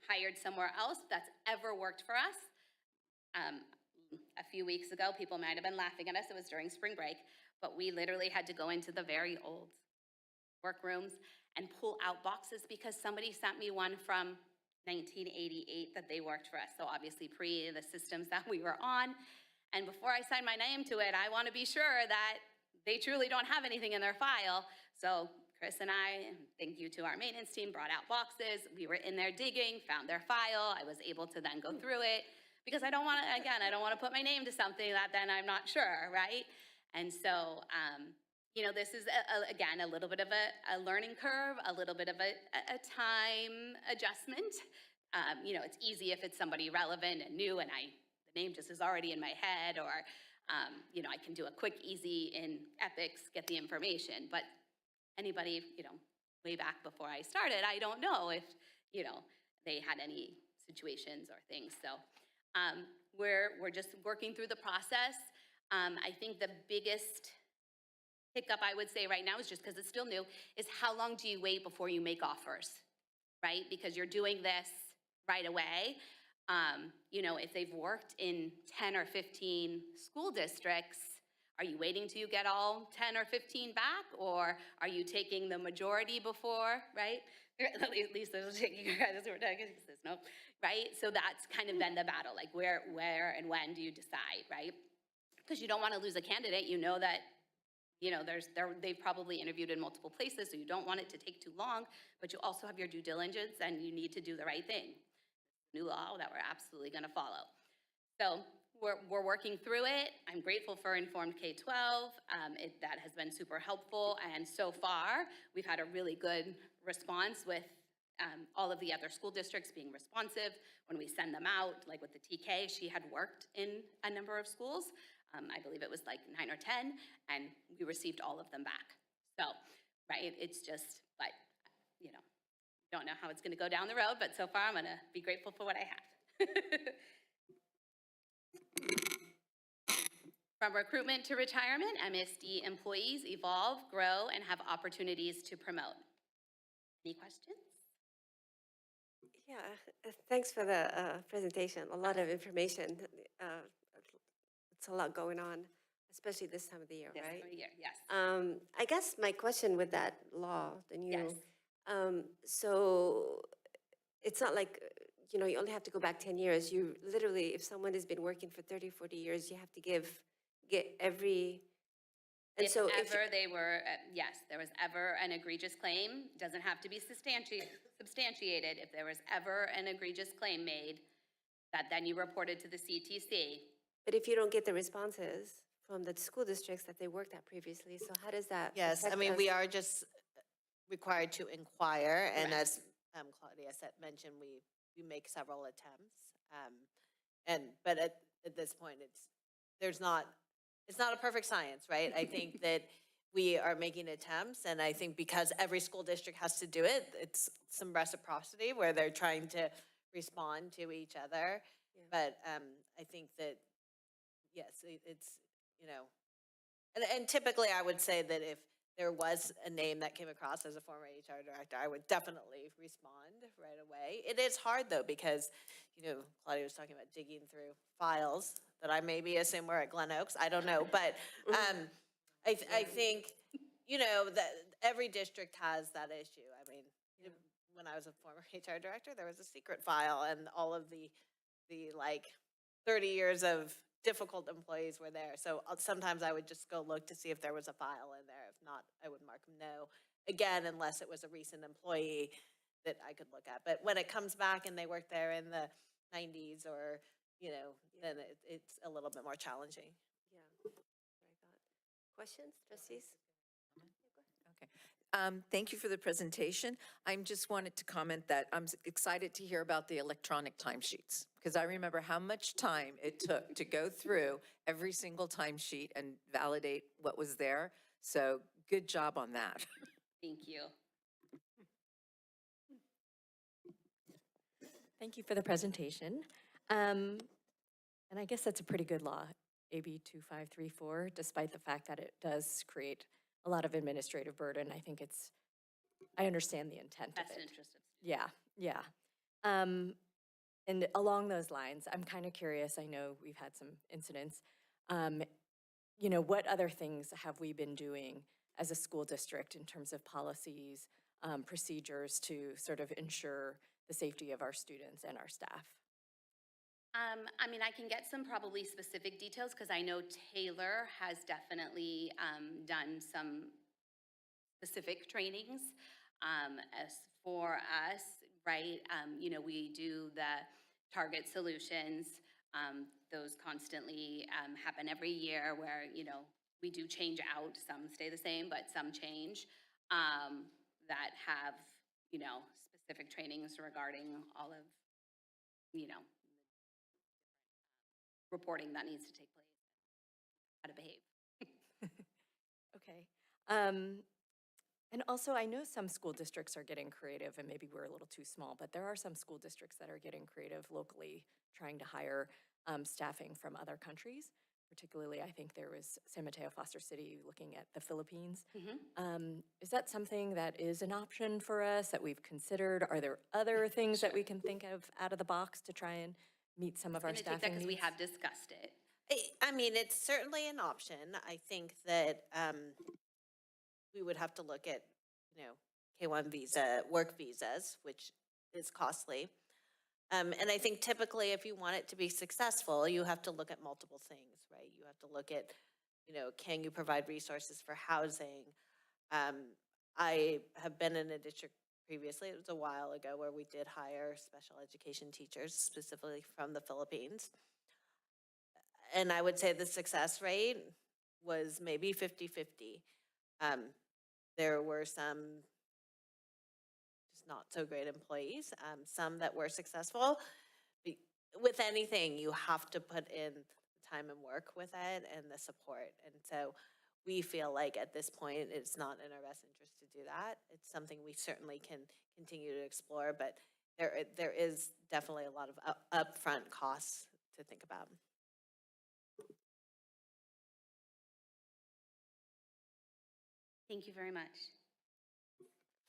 S14: hired somewhere else that's ever worked for us. A few weeks ago, people might have been laughing at us. It was during spring break, but we literally had to go into the very old workrooms and pull out boxes because somebody sent me one from 1988 that they worked for us. So obviously pre the systems that we were on. And before I sign my name to it, I want to be sure that they truly don't have anything in their file. So Chris and I, thank you to our maintenance team, brought out boxes. We were in there digging, found their file. I was able to then go through it because I don't want to, again, I don't want to put my name to something that then I'm not sure, right? And so, this is, again, a little bit of a learning curve, a little bit of a time adjustment. It's easy if it's somebody relevant and new and the name just is already in my head, or, I can do a quick, easy in Epics, get the information. But anybody, way back before I started, I don't know if, they had any situations or things. So we're just working through the process. I think the biggest hiccup I would say right now is just because it's still new, is how long do you wait before you make offers, right? Because you're doing this right away. If they've worked in 10 or 15 school districts, are you waiting till you get all 10 or 15 back, or are you taking the majority before, right? At least they're taking no, right? So that's kind of been the battle, like where and when do you decide, right? Because you don't want to lose a candidate. You know that, they've probably interviewed in multiple places, so you don't want it to take too long, but you also have your due diligence and you need to do the right thing. New law that we're absolutely going to follow. So we're working through it. I'm grateful for Informed K-12. That has been super helpful, and so far we've had a really good response with all of the other school districts being responsive when we send them out. Like with the TK, she had worked in a number of schools. I believe it was like 9 or 10, and we received all of them back. So, right, it's just, but, don't know how it's gonna go down the road, but so far I'm gonna be grateful for what I have. From recruitment to retirement, MSD employees evolve, grow, and have opportunities to promote. Any questions?
S1: Yeah, thanks for the presentation. A lot of information. It's a lot going on, especially this time of the year,
S14: This
S1: right?
S14: time of year, yes.
S1: I guess my question with that law, the new,
S14: Yes.
S1: so it's not like, you only have to go back 10 years. You literally, if someone has been working for 30, 40 years, you have to get every, and
S14: If
S1: so
S14: ever they were, yes, there was ever an egregious claim, doesn't have to be substantiated. If there was ever an egregious claim made, that then you reported to the CTC.
S1: but if you don't get the responses from the school districts that they worked at previously, so how does that
S12: Yes, I
S1: affect
S12: mean,
S1: us?
S12: we are just required to inquire, and
S14: Correct.
S12: as Claudia mentioned, we make several attempts. But at this point, it's not a perfect science, right? I think that we are making attempts, and I think because every school district has to do it, it's some reciprocity where they're trying to respond to each other.
S1: Yeah.
S12: But I think that, yes, it's, and typically I would say that if there was a name that came across as a former HR director, I would definitely respond right away. It is hard though, because, Claudia was talking about digging through files that I maybe assume were at Glen Oaks. I don't know, but I think, that every district has that issue. I mean, when I was a former HR director, there was a secret file, and all of the like 30 years of difficult employees were there. So sometimes I would just go look to see if there was a file in there. If not, I would mark no. Again, unless it was a recent employee that I could look at. But when it comes back and they worked there in the 90s or, then it's a little bit more challenging.
S1: Yeah, that's what I thought. Questions, trustees?
S9: Okay. Thank you for the presentation. I just wanted to comment that I'm excited to hear about the electronic timesheets, because I remember how much time it took to go through every single timesheet and validate what was there. So good job on that.
S14: Thank you.
S10: Thank you for the presentation. And I guess that's a pretty good law. AB 2534, despite the fact that it does create a lot of administrative burden. I understand the intent of
S14: Best
S10: it.
S14: interest of students.
S10: Yeah, yeah. And along those lines, I'm kind of curious, I know we've had some incidents. What other things have we been doing as a school district in terms of policies, procedures to sort of ensure the safety of our students and our staff?
S14: I mean, I can get some probably specific details because I know Taylor has definitely done some specific trainings as for us, right? We do the target solutions. Those constantly happen every year where, we do change out. Some stay the same, but some change that have, specific trainings regarding all of, reporting that needs to take place, how to behave.
S10: Okay. And also, I know some school districts are getting creative, and maybe we're a little too small, but there are some school districts that are getting creative locally, trying to hire staffing from other countries. Particularly, I think there was San Mateo, Foster City, looking at the Philippines. Is that something that is an option for us that we've considered? Are there other things that we can think of out of the box to try and meet some of our
S14: And I take that
S10: staffing
S14: because
S10: needs?
S14: we have discussed it.
S12: I mean, it's certainly an option. I think that we would have to look at, K-1 visa, work visas, which is costly. And I think typically if you want it to be successful, you have to look at multiple things, right? You have to look at, can you provide resources for housing? I have been in a district previously, it was a while ago, where we did hire special education teachers specifically from the Philippines. And I would say the success rate was maybe 50-50. There were some just not so great employees, some that were successful. With anything, you have to put in the time and work with it and the support. And so we feel like at this point, it's not in our best interest to do that. It's something we certainly can continue to explore, but there is definitely a lot of upfront costs to think about.
S14: Thank you very much.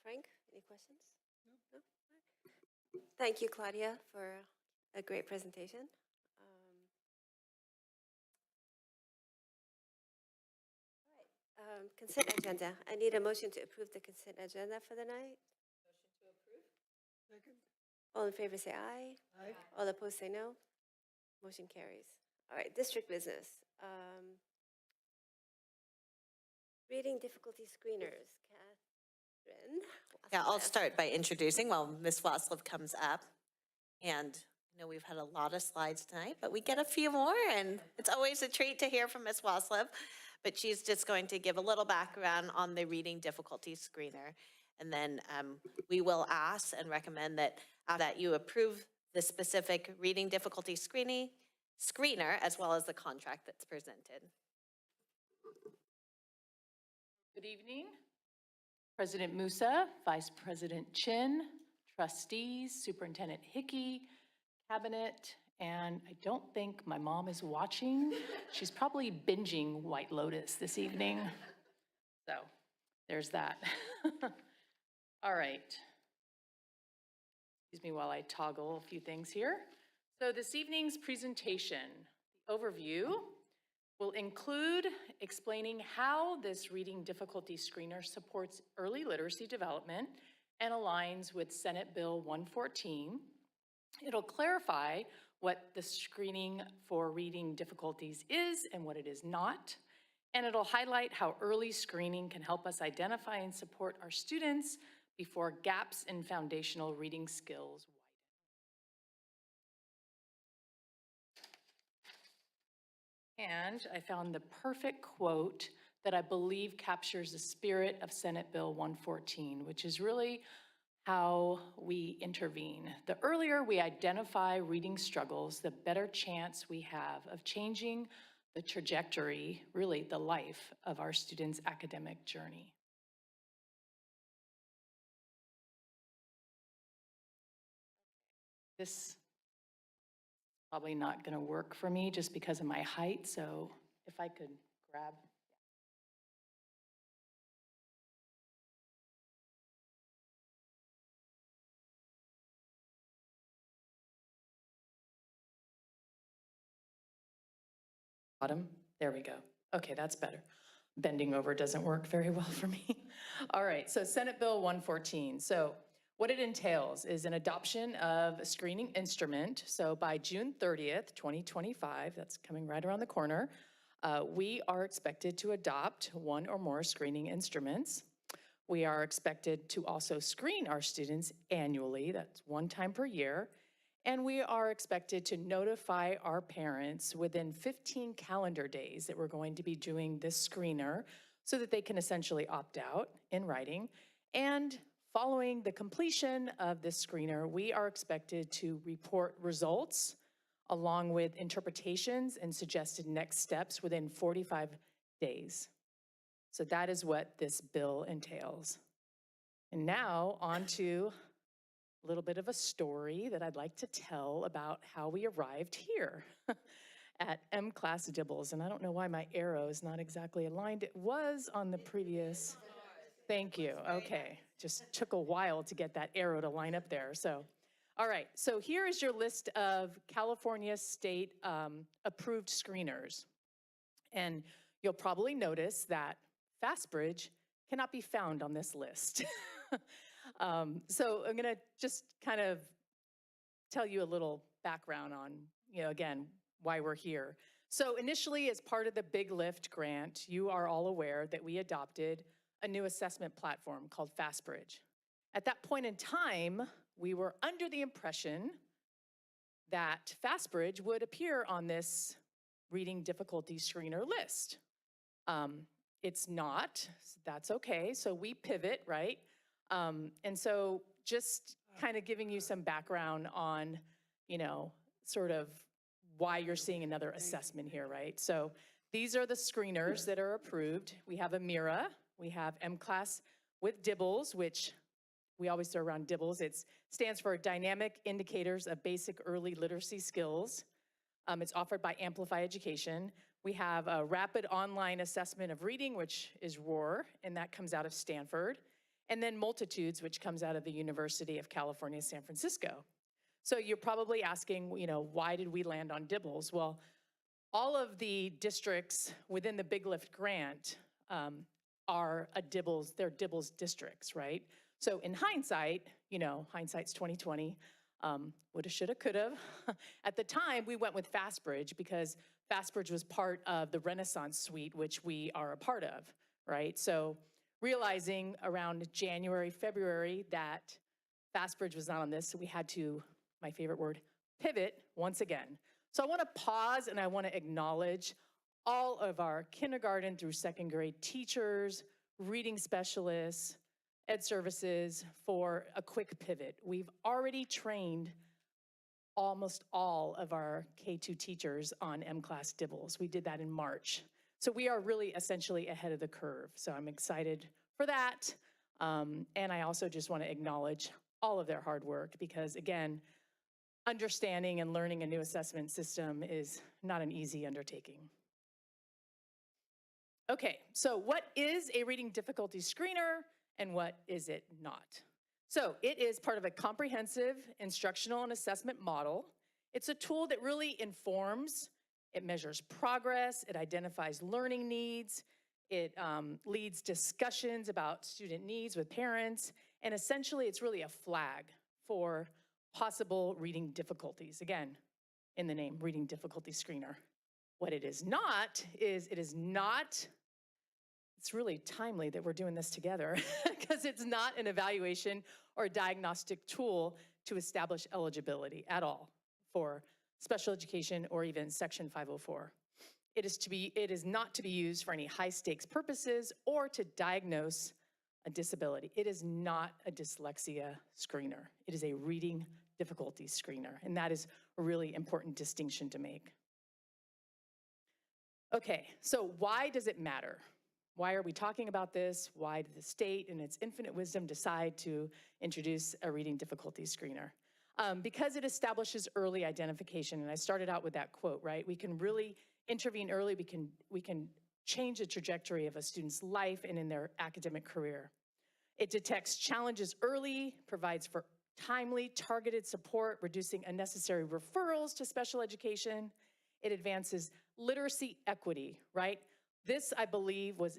S1: Frank, any questions? No? Thank you, Claudia, for a great presentation. All right, consent agenda. I need a motion to approve the consent agenda for the night.
S11: Second?
S1: All in favor say aye.
S11: Aye.
S1: All opposed say no. Motion carries. All right, district business. Reading difficulty screeners. Catherine?
S12: Yeah, I'll
S1: Wasslev.
S12: start by introducing while Ms. Wasslev comes up. And we've had a lot of slides tonight, but we get a few more, and it's always a treat to hear from Ms. Wasslev. But she's just going to give a little background on the reading difficulty screener. And then we will ask and recommend that you approve the specific reading difficulty screener as well as the contract that's presented.
S15: Good evening. President Musa, Vice President Chin, trustees, Superintendent Hickey, Cabinet, and I don't think my mom is watching. She's probably binging White Lotus this evening. So there's that. All right. Excuse me while I toggle a few things here. So this evening's presentation, the overview, will include explaining how this reading difficulty screener supports early literacy development and aligns with Senate Bill 114. It'll clarify what the screening for reading difficulties is and what it is not. And it'll highlight how early screening can help us identify and support our students before gaps in foundational reading skills widen. And I found the perfect quote that I believe captures the spirit of Senate Bill 114, which is really how we intervene. The earlier we identify reading struggles, the better chance we have of changing the trajectory, really the life of our students' academic journey. probably not going to work for me just because of my height, so if I could grab. Bottom, there we go. Okay, that's better. Bending over doesn't work very well for me. All right, so Senate Bill 114. So what it entails is an adoption of a screening instrument. So by June 30th, 2025, that's coming right around the corner, we are expected to adopt one or more screening instruments. We are expected to also screen our students annually, that's one time per year, and we are expected to notify our parents within 15 calendar days that we're going to be doing this screener so that they can essentially opt out in writing. And following the completion of this screener, we are expected to report results along with interpretations and suggested next steps within 45 days. So that is what this bill entails. And now on to a little bit of a story that I'd like to tell about how we arrived here at M-Class Dibbles. And I don't know why my arrow is not exactly aligned. It was on the previous. Thank you. Okay. Just took a while to get that arrow to line up there. So, all right. So here is your list of California state approved screeners. And you'll probably notice that Fastbridge cannot be found on this list. So I'm gonna just kind of tell you a little background on, again, why we're here. So initially, as part of the Big Lift grant, you are all aware that we adopted a new assessment platform called Fastbridge. At that point in time, we were under the impression that Fastbridge would appear on this reading difficulty screener list. It's not, so that's okay. So we pivot, right? And so just kind of giving you some background on, sort of why you're seeing another assessment here, right? So these are the screeners that are approved. We have AMIRA, we have M-Class with DIBBLES, which we always throw around DIBBLES. It stands for Dynamic Indicators of Basic Early Literacy Skills. It's offered by Amplify Education. We have a Rapid Online Assessment of Reading, which is ROAR, and that comes out of Stanford. And then Multitudes, which comes out of the University of California, San Francisco. So you're probably asking, why did we land on DIBBLES? Well, all of the districts within the Big Lift grant are they're DIBBLES districts, right? So in hindsight, hindsight's 2020, woulda, shoulda, coulda. At the time, we went with Fastbridge because Fastbridge was part of the Renaissance Suite, which we are a part of, right? So realizing around January, February that Fastbridge was not on this, so we had to, my favorite word, pivot once again. So I want to pause and I want to acknowledge all of our kindergarten through second grade teachers, reading specialists, ed services for a quick pivot. We've already trained almost all of our K-2 teachers on M-Class DIBBLES. We did that in March. So we are really essentially ahead of the curve. So I'm excited for that. And I also just want to acknowledge all of their hard work because, again, understanding and learning a new assessment system is not an easy undertaking. Okay, so what is a reading difficulty screener and what is it not? So it is part of a comprehensive instructional and assessment model. It's a tool that really informs, it measures progress, it identifies learning needs, it leads discussions about student needs with parents, and essentially it's really a flag for possible reading difficulties. Again, in the name, reading difficulty screener. What it is not is it's really timely that we're doing this together because it's not an evaluation or diagnostic tool to establish eligibility at all for special education or even Section 504. It is not to be used for any high stakes purposes or to diagnose a disability. It is not a dyslexia screener. It is a reading difficulty screener, and that is a really important distinction to make. Okay, so why does it matter? Why are we talking about this? Why did the state in its infinite wisdom decide to introduce a reading difficulty screener? because it establishes early identification. And I started out with that quote, right? We can really intervene early. We can change the trajectory of a student's life and in their academic career. It detects challenges early, provides for timely, targeted support, reducing unnecessary referrals to special education. It advances literacy equity, right? This, I believe, was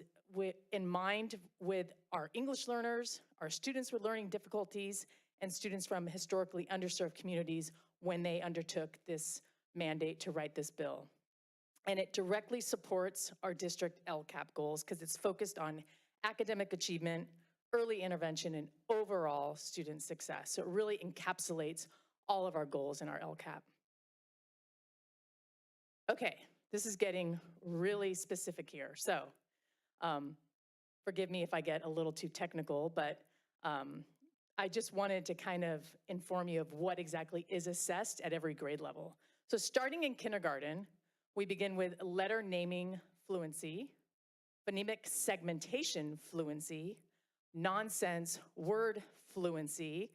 S15: in mind with our English learners, our students with learning difficulties, and students from historically underserved communities when they undertook this mandate to write this bill. And it directly supports our district LCAP goals because it's focused on academic achievement, early intervention, and overall student success. So it really encapsulates all of our goals in our LCAP. Okay, this is getting really specific here. So forgive me if I get a little too technical, but I just wanted to kind of inform you of what exactly is assessed at every grade level. So starting in kindergarten, we begin with letter naming fluency, phonemic segmentation fluency, nonsense word fluency.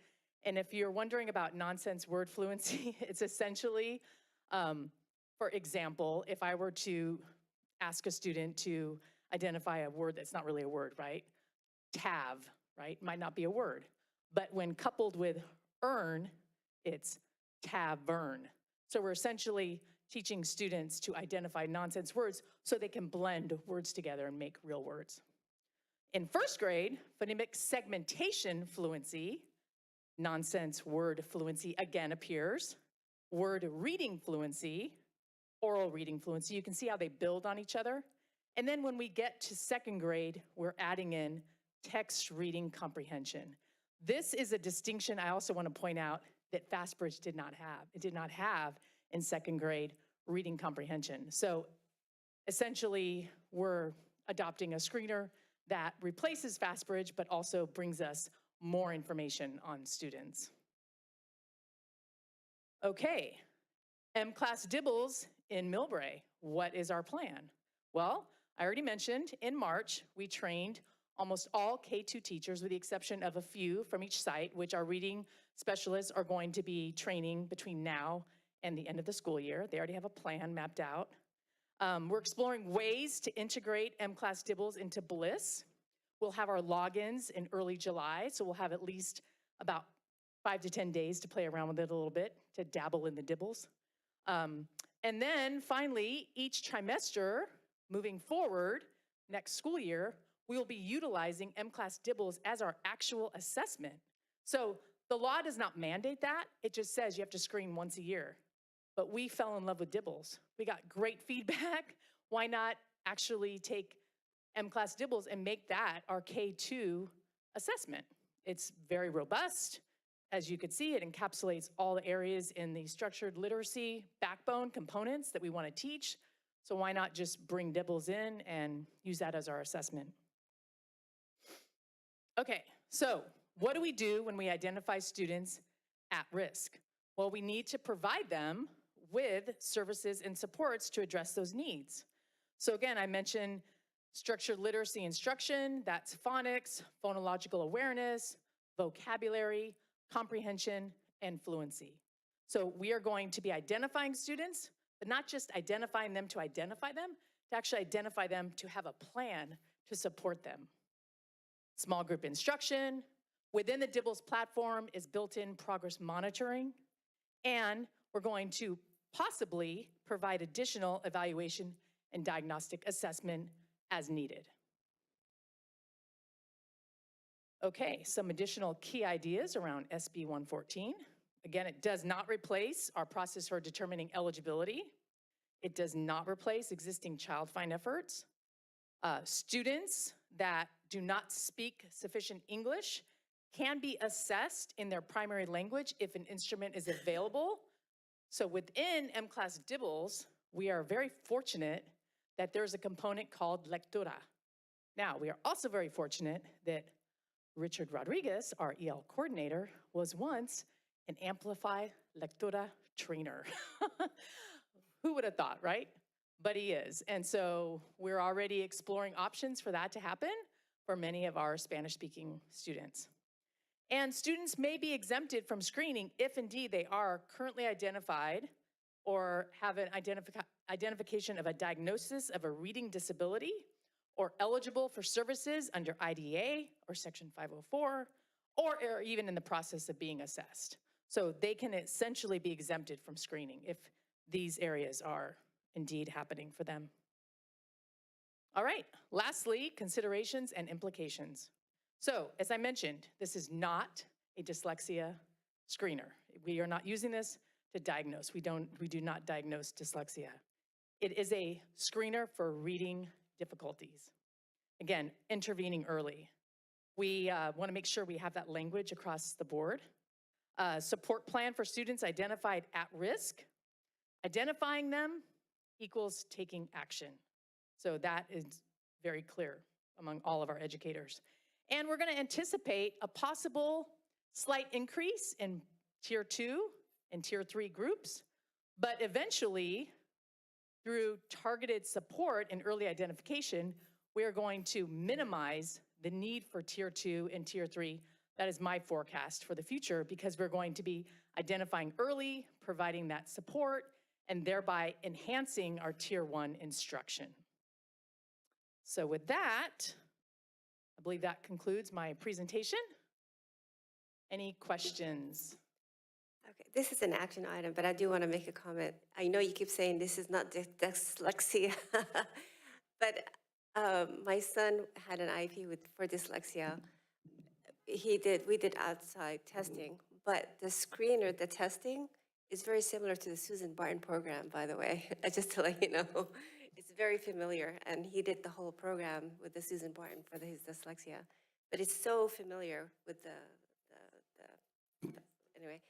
S15: And if you're wondering about nonsense word fluency, it's essentially, for example, if I were to ask a student to identify a word that's not really a word, right? Tav, right? Might not be a word. But when coupled with earn, it's tavern. So we're essentially teaching students to identify nonsense words so they can blend words together and make real words. In first grade, phonemic segmentation fluency, nonsense word fluency again appears. Word reading fluency, oral reading fluency, you can see how they build on each other. And then when we get to second grade, we're adding in text reading comprehension. This is a distinction I also want to point out that Fastbridge did not have. It did not have in second grade reading comprehension. So essentially, we're adopting a screener that replaces Fastbridge, but also brings us more information on students. Okay, M-Class Dibbles in Millbrae. What is our plan? Well, I already mentioned in March, we trained almost all K-2 teachers with the exception of a few from each site, which our reading specialists are going to be training between now and the end of the school year. They already have a plan mapped out. We're exploring ways to integrate M-Class Dibbles into Bliss. We'll have our logins in early July, so we'll have at least about 5 to 10 days to play around with it a little bit, to dabble in the dibbles. And then finally, each trimester moving forward, next school year, we will be utilizing M-Class Dibbles as our actual assessment. So the law does not mandate that. It just says you have to screen once a year. But we fell in love with Dibbles. We got great feedback. Why not actually take M-Class Dibbles and make that our K-2 assessment? It's very robust. As you could see, it encapsulates all the areas in the structured literacy backbone components that we want to teach. So why not just bring Dibbles in and use that as our assessment? Okay, so what do we do when we identify students at risk? Well, we need to provide them with services and supports to address those needs. So again, I mentioned structured literacy instruction, that's phonics, phonological awareness, vocabulary, comprehension, and fluency. So we are going to be identifying students, but not just identifying them, to actually identify them to have a plan to support them. Small group instruction. Within the Dibbles platform is built-in progress monitoring, and we're going to possibly provide additional evaluation and diagnostic assessment as needed. Okay, some additional key ideas around SB 114. Again, it does not replace our process for determining eligibility. It does not replace existing child find efforts. Students that do not speak sufficient English can be assessed in their primary language if an instrument is available. So within M-Class Dibbles, we are very fortunate that there's a component called lectura. Now, we are also very fortunate that Richard Rodriguez, our EL coordinator, was once an Amplify Lectura trainer. Who would have thought, right? But he is. And so we're already exploring options for that to happen for many of our Spanish-speaking students. And students may be exempted from screening if indeed they are currently identified or have an identification of a diagnosis of a reading disability, or eligible for services under IDA or Section 504, or are even in the process of being assessed. So they can essentially be exempted from screening if these areas are indeed happening for them. All right, lastly, considerations and implications. So as I mentioned, this is not a dyslexia screener. We are not using this to diagnose. We do not diagnose dyslexia. It is a screener for reading difficulties. Again, intervening early. We want to make sure we have that language across the board. Support plan for students identified at risk. Identifying them equals taking action. So that is very clear among all of our educators. And we're going to anticipate a possible slight increase in Tier 2 and Tier 3 groups, but eventually, through targeted support and early identification, we are going to minimize the need for Tier 2 and Tier 3. That is my forecast for the future, because we're going to be identifying early, providing that support, and thereby enhancing our Tier 1 instruction. So with that, I believe that concludes my presentation. Any questions?
S1: Okay, this is an action item, but I do want to make a comment. I know you keep saying this is not dyslexia, but my son had an IEP for dyslexia. We did outside testing, but the screener, the testing, is very similar to the Susan Barton program, by the way, just to let you know. It's very familiar, and he did the whole program with the Susan Barton for his dyslexia. But it's so familiar with anyway.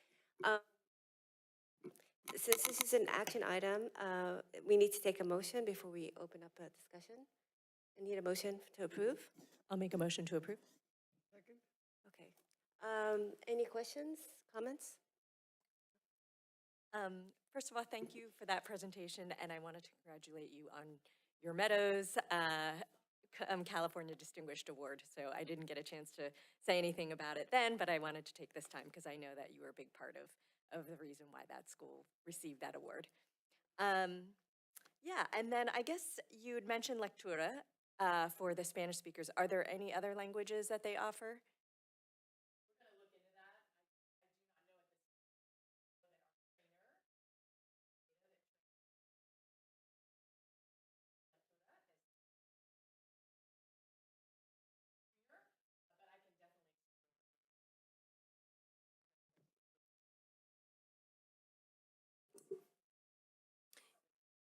S1: Since this is an action item, we need to take a motion before we open up a discussion. I need a motion to approve.
S10: I'll make a motion to approve.
S1: Okay. Any questions, comments?
S10: First of all, thank you for that presentation, and I wanted to congratulate you on your Meadows California Distinguished Award. So I didn't get a chance to say anything about it then, but I wanted to take this time because I know that you were a big part of the reason why that school received that award. Yeah, and then I guess you had mentioned lectura for the Spanish speakers. Are there any other languages that they offer?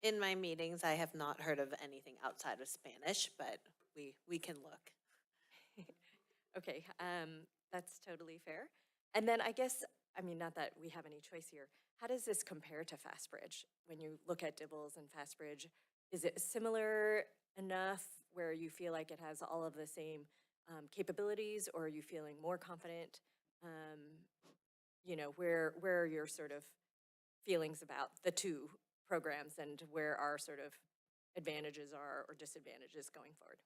S12: In my meetings, I have not heard of anything outside of Spanish, but we can look.
S10: Okay, that's totally fair. And then I guess, I mean, not that we have any choice here, how does this compare to FastBridge? When you look at Dibbles and FastBridge, is it similar enough where you feel like it has all of the same capabilities, or are you feeling more confident? You know, where are your sort of feelings about the two programs, and where our sort of advantages are or disadvantages going forward?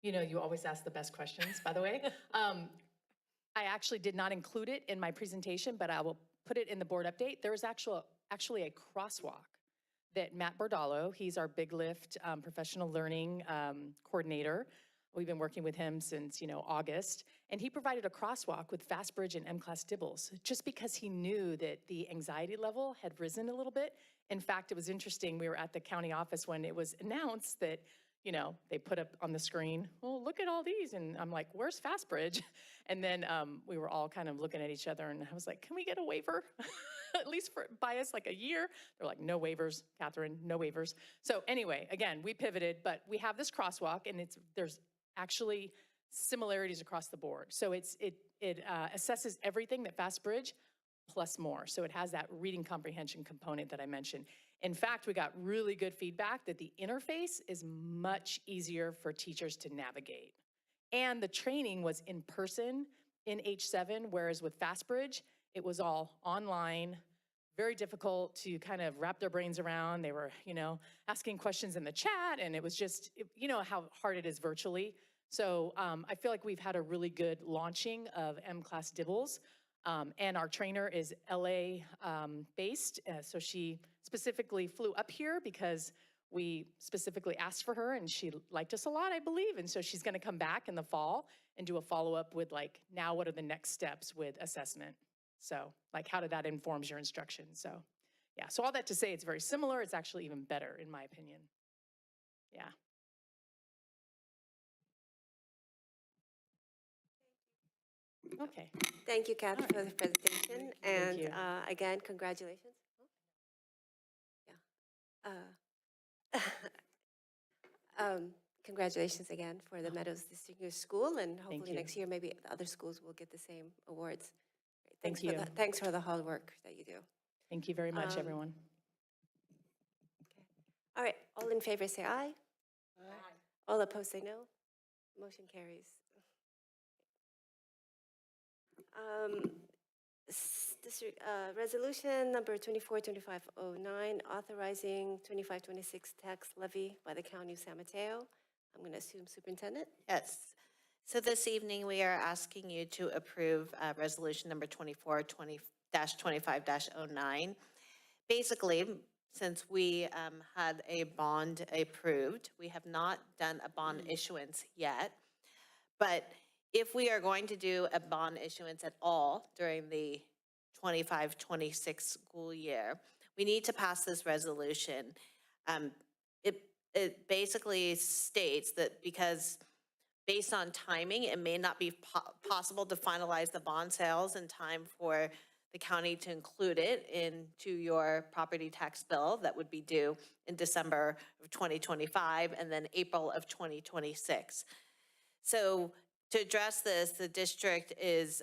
S15: You know, you always ask the best questions, by the way. I actually did not include it in my presentation, but I will put it in the board update. There is actually a crosswalk that Matt Bordallo, he's our Big Lift professional learning coordinator. We've been working with him since, August, and he provided a crosswalk with FastBridge and M-Class Dibbles, just because he knew that the anxiety level had risen a little bit. In fact, it was interesting, we were at the county office when it was announced that, they put up on the screen, well, look at all these, and I'm like, where's FastBridge? And then we were all kind of looking at each other, and I was like, can we get a waiver? At least buy us like a year. They're like, no waivers, Catherine, no waivers. So anyway, again, we pivoted, but we have this crosswalk, and there's actually similarities across the board. So it assesses everything that FastBridge plus more. So it has that reading comprehension component that I mentioned. In fact, we got really good feedback that the interface is much easier for teachers to navigate. And the training was in person in H7, whereas with FastBridge, it was all online, very difficult to kind of wrap their brains around. They were, asking questions in the chat, and it was just, how hard it is virtually. So I feel like we've had a really good launching of M-Class Dibbles. And our trainer is LA based. So she specifically flew up here because we specifically asked for her and she liked us a lot, I believe. And so she's gonna come back in the fall and do a follow-up with like, now what are the next steps with assessment? So like how did that informs your instruction? So yeah, so all that to say it's very similar. It's actually even better in my opinion. Yeah. Okay.
S1: Thank you, Kat, for the presentation. And
S15: you.
S1: again, congratulations. Yeah. Congratulations again for the Meadows Distinguished School, and hopefully
S15: you.
S1: next year maybe the other schools will get the same awards.
S15: Thank
S1: For
S15: you.
S1: thanks for the hard work that you do.
S15: Thank you very much, everyone.
S1: All right, all in favor say aye. Aye. All opposed say no. Motion carries. Resolution number 242509, authorizing 2526 tax levy by the County of San Mateo. I'm going to assume Superintendent.
S12: Yes. So this evening, we are asking you to approve resolution number 24-25-09. Basically, since we had a bond approved, we have not done a bond issuance yet. But if we are going to do a bond issuance at all during the 25-26 school year, we need to pass this resolution. It basically states that because based on timing, it may not be possible to finalize the bond sales in time for the county to include it into your property tax bill that would be due in December of 2025 and then April of 2026. So to address this, the district is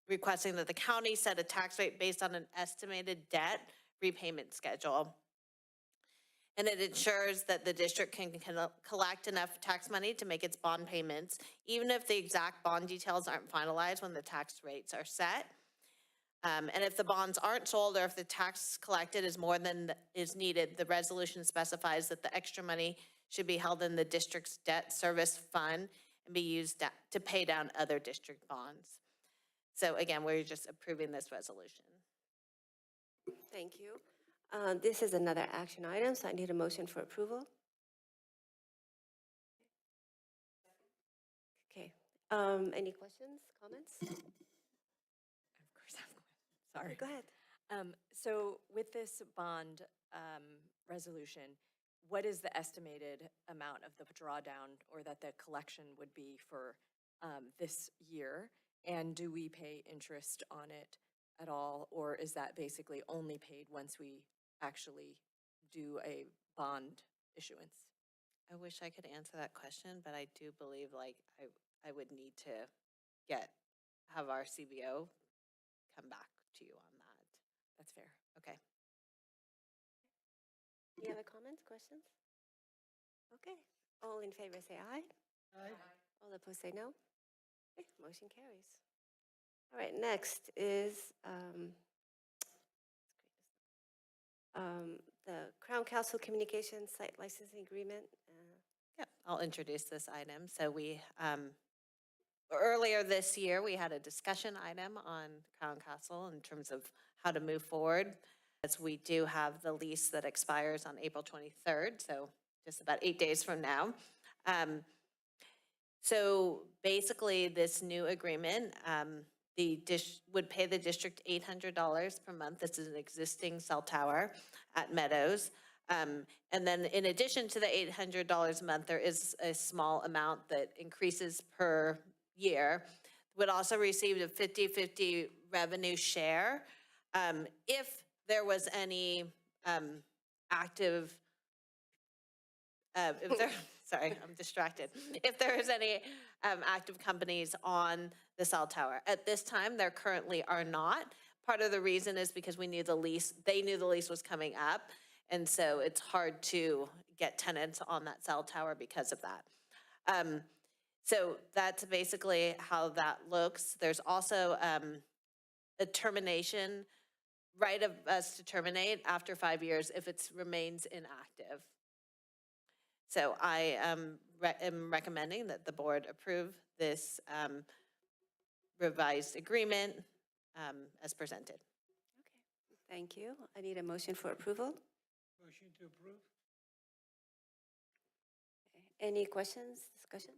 S12: requesting that the county set a tax rate based on an estimated debt repayment schedule. And it ensures that the district can collect enough tax money to make its bond payments, even if the exact bond details aren't finalized when the tax rates are set. And if the bonds aren't sold or if the tax collected is more than is needed, the resolution specifies that the extra money should be held in the district's debt service fund and be used to pay down other district bonds. So again, we're just approving this resolution.
S1: Thank you. This is another action item, so I need a motion for approval. Okay. Any questions, comments?
S10: Of course, sorry.
S1: Go ahead.
S10: So with this bond resolution, what is the estimated amount of the drawdown or that the collection would be for this year? And do we pay interest on it at all, or is that basically only paid once we actually do a bond issuance?
S12: I wish I could answer that question, but I do believe like I would need to have our CBO come back to you on that.
S10: That's fair.
S12: Okay.
S1: Any other comments, questions? Okay. All in favor say aye.
S11: Aye.
S1: All opposed say no. Okay, motion carries. All right, next is the Crown Council Communications Site Licensing Agreement.
S12: Yeah, I'll introduce this item. So we, earlier this year, we had a discussion item on Crown Castle in terms of how to move forward. As we do have the lease that expires on April 23rd, so just about 8 days from now. So basically this new agreement, the would pay the district $800 per month. This is an existing cell tower at Meadows. And then in addition to the $800 a month, there is a small amount that increases per year. Would also receive a 50-50 revenue share. If there was any active, sorry, I'm distracted. If there is any active companies on the cell tower. At this time, there currently are not. Part of the reason is because we knew the lease, they knew the lease was coming up. And so it's hard to get tenants on that cell tower because of that. So that's basically how that looks. There's also a termination, right of us to terminate after 5 years if it remains inactive. So I am recommending that the board approve this revised agreement as presented.
S1: Thank you. I need a motion for approval.
S11: Motion to approve?
S1: Any questions, discussions?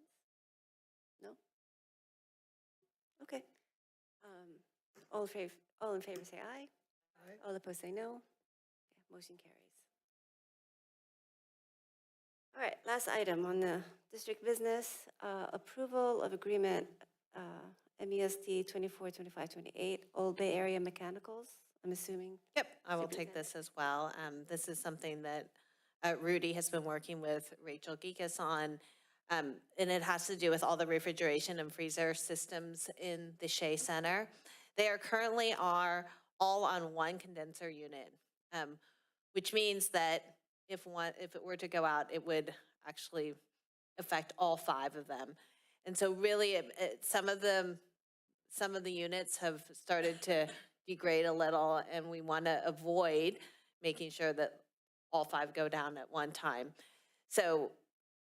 S1: No? Okay. All in favor say aye.
S11: Aye.
S1: All opposed say no. Okay, motion carries. All right, last item on the district business, approval of agreement, MESD 24, 25, 28, Old Bay Area Mechanicals, I'm assuming.
S12: Yep, I will take this as well. This is something that Rudy has been working with Rachel Geekus on, and it has to do with all the refrigeration and freezer systems in the Shea Center. They are currently all on one condenser unit, which means that if it were to go out, it would actually affect all 5 of them. And so really, some of the units have started to degrade a little, and we want to avoid making sure that all 5 go down at one time. So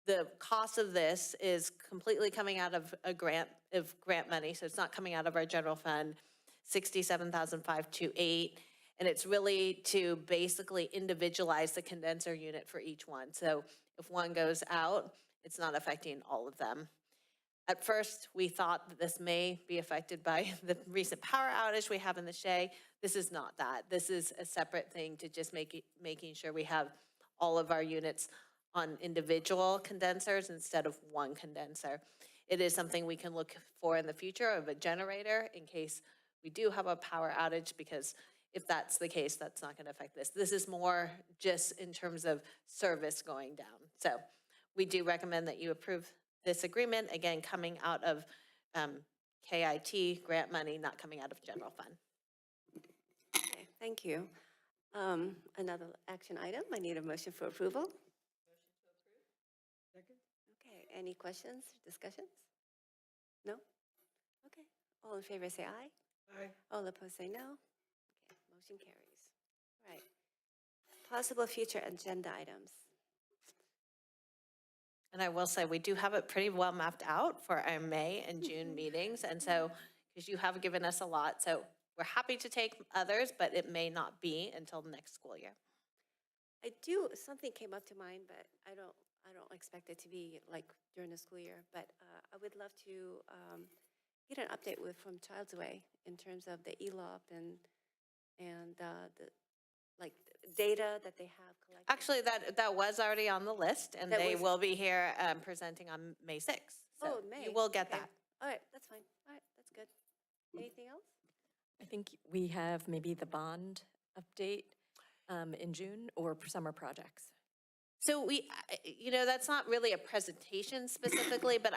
S12: the cost of this is completely coming out of grant money, so it's not coming out of our general fund, $67,528, and it's really to basically individualize the condenser unit for each one. So if one goes out, it's not affecting all of them. At first, we thought that this may be affected by the recent power outage we have in the Shea. This is not that. This is a separate thing to just making sure we have all of our units on individual condensers instead of one condenser. It is something we can look for in the future of a generator in case we do have a power outage, because if that's the case, that's not going to affect this. This is more just in terms of service going down. So we do recommend that you approve this agreement, again, coming out of KIT grant money, not coming out of general fund.
S1: Okay, thank you. Another action item, I need a motion for approval.
S11: Second?
S1: Okay, any questions, discussions? No? Okay, all in favor say aye.
S11: Aye.
S1: All opposed say no. Okay, motion carries. All right. Possible future agenda items.
S12: And I will say, we do have it pretty well mapped out for our May and June meetings. And so, because you have given us a lot, so we're happy to take others, but it may not be until the next school year.
S1: Something came up to mind, but I don't expect it to be like during the school year, but I would love to get an update from Child's Way in terms of the ELOP and the like data that they have collected.
S12: Actually, that was already on the list, and they will be here presenting on May 6th. So
S1: May.
S12: you will get
S1: Okay.
S12: that.
S1: All right, that's fine. All right, that's good. Anything else?
S10: I think we have maybe the bond update in June or summer projects.
S12: So that's not really a presentation specifically, but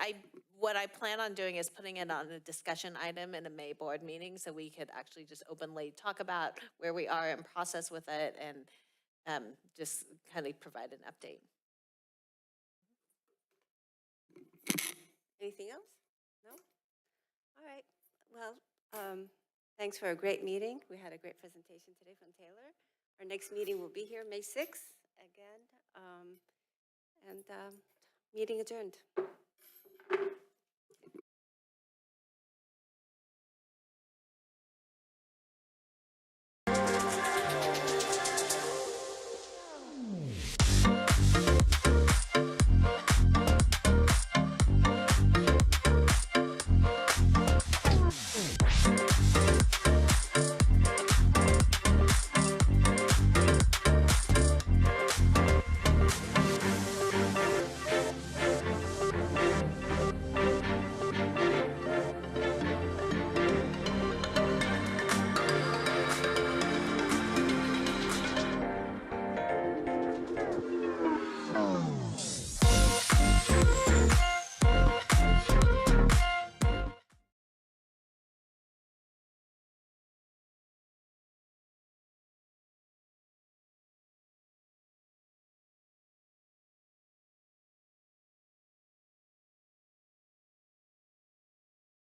S12: what I plan on doing is putting it on a discussion item in a May board meeting, so we could actually just openly talk about where we are in process with it and just kind of provide an update.
S1: Anything else? No? All right. Well, thanks for a great meeting. We had a great presentation today from Taylor. Our next meeting will be here May 6th again. Meeting adjourned.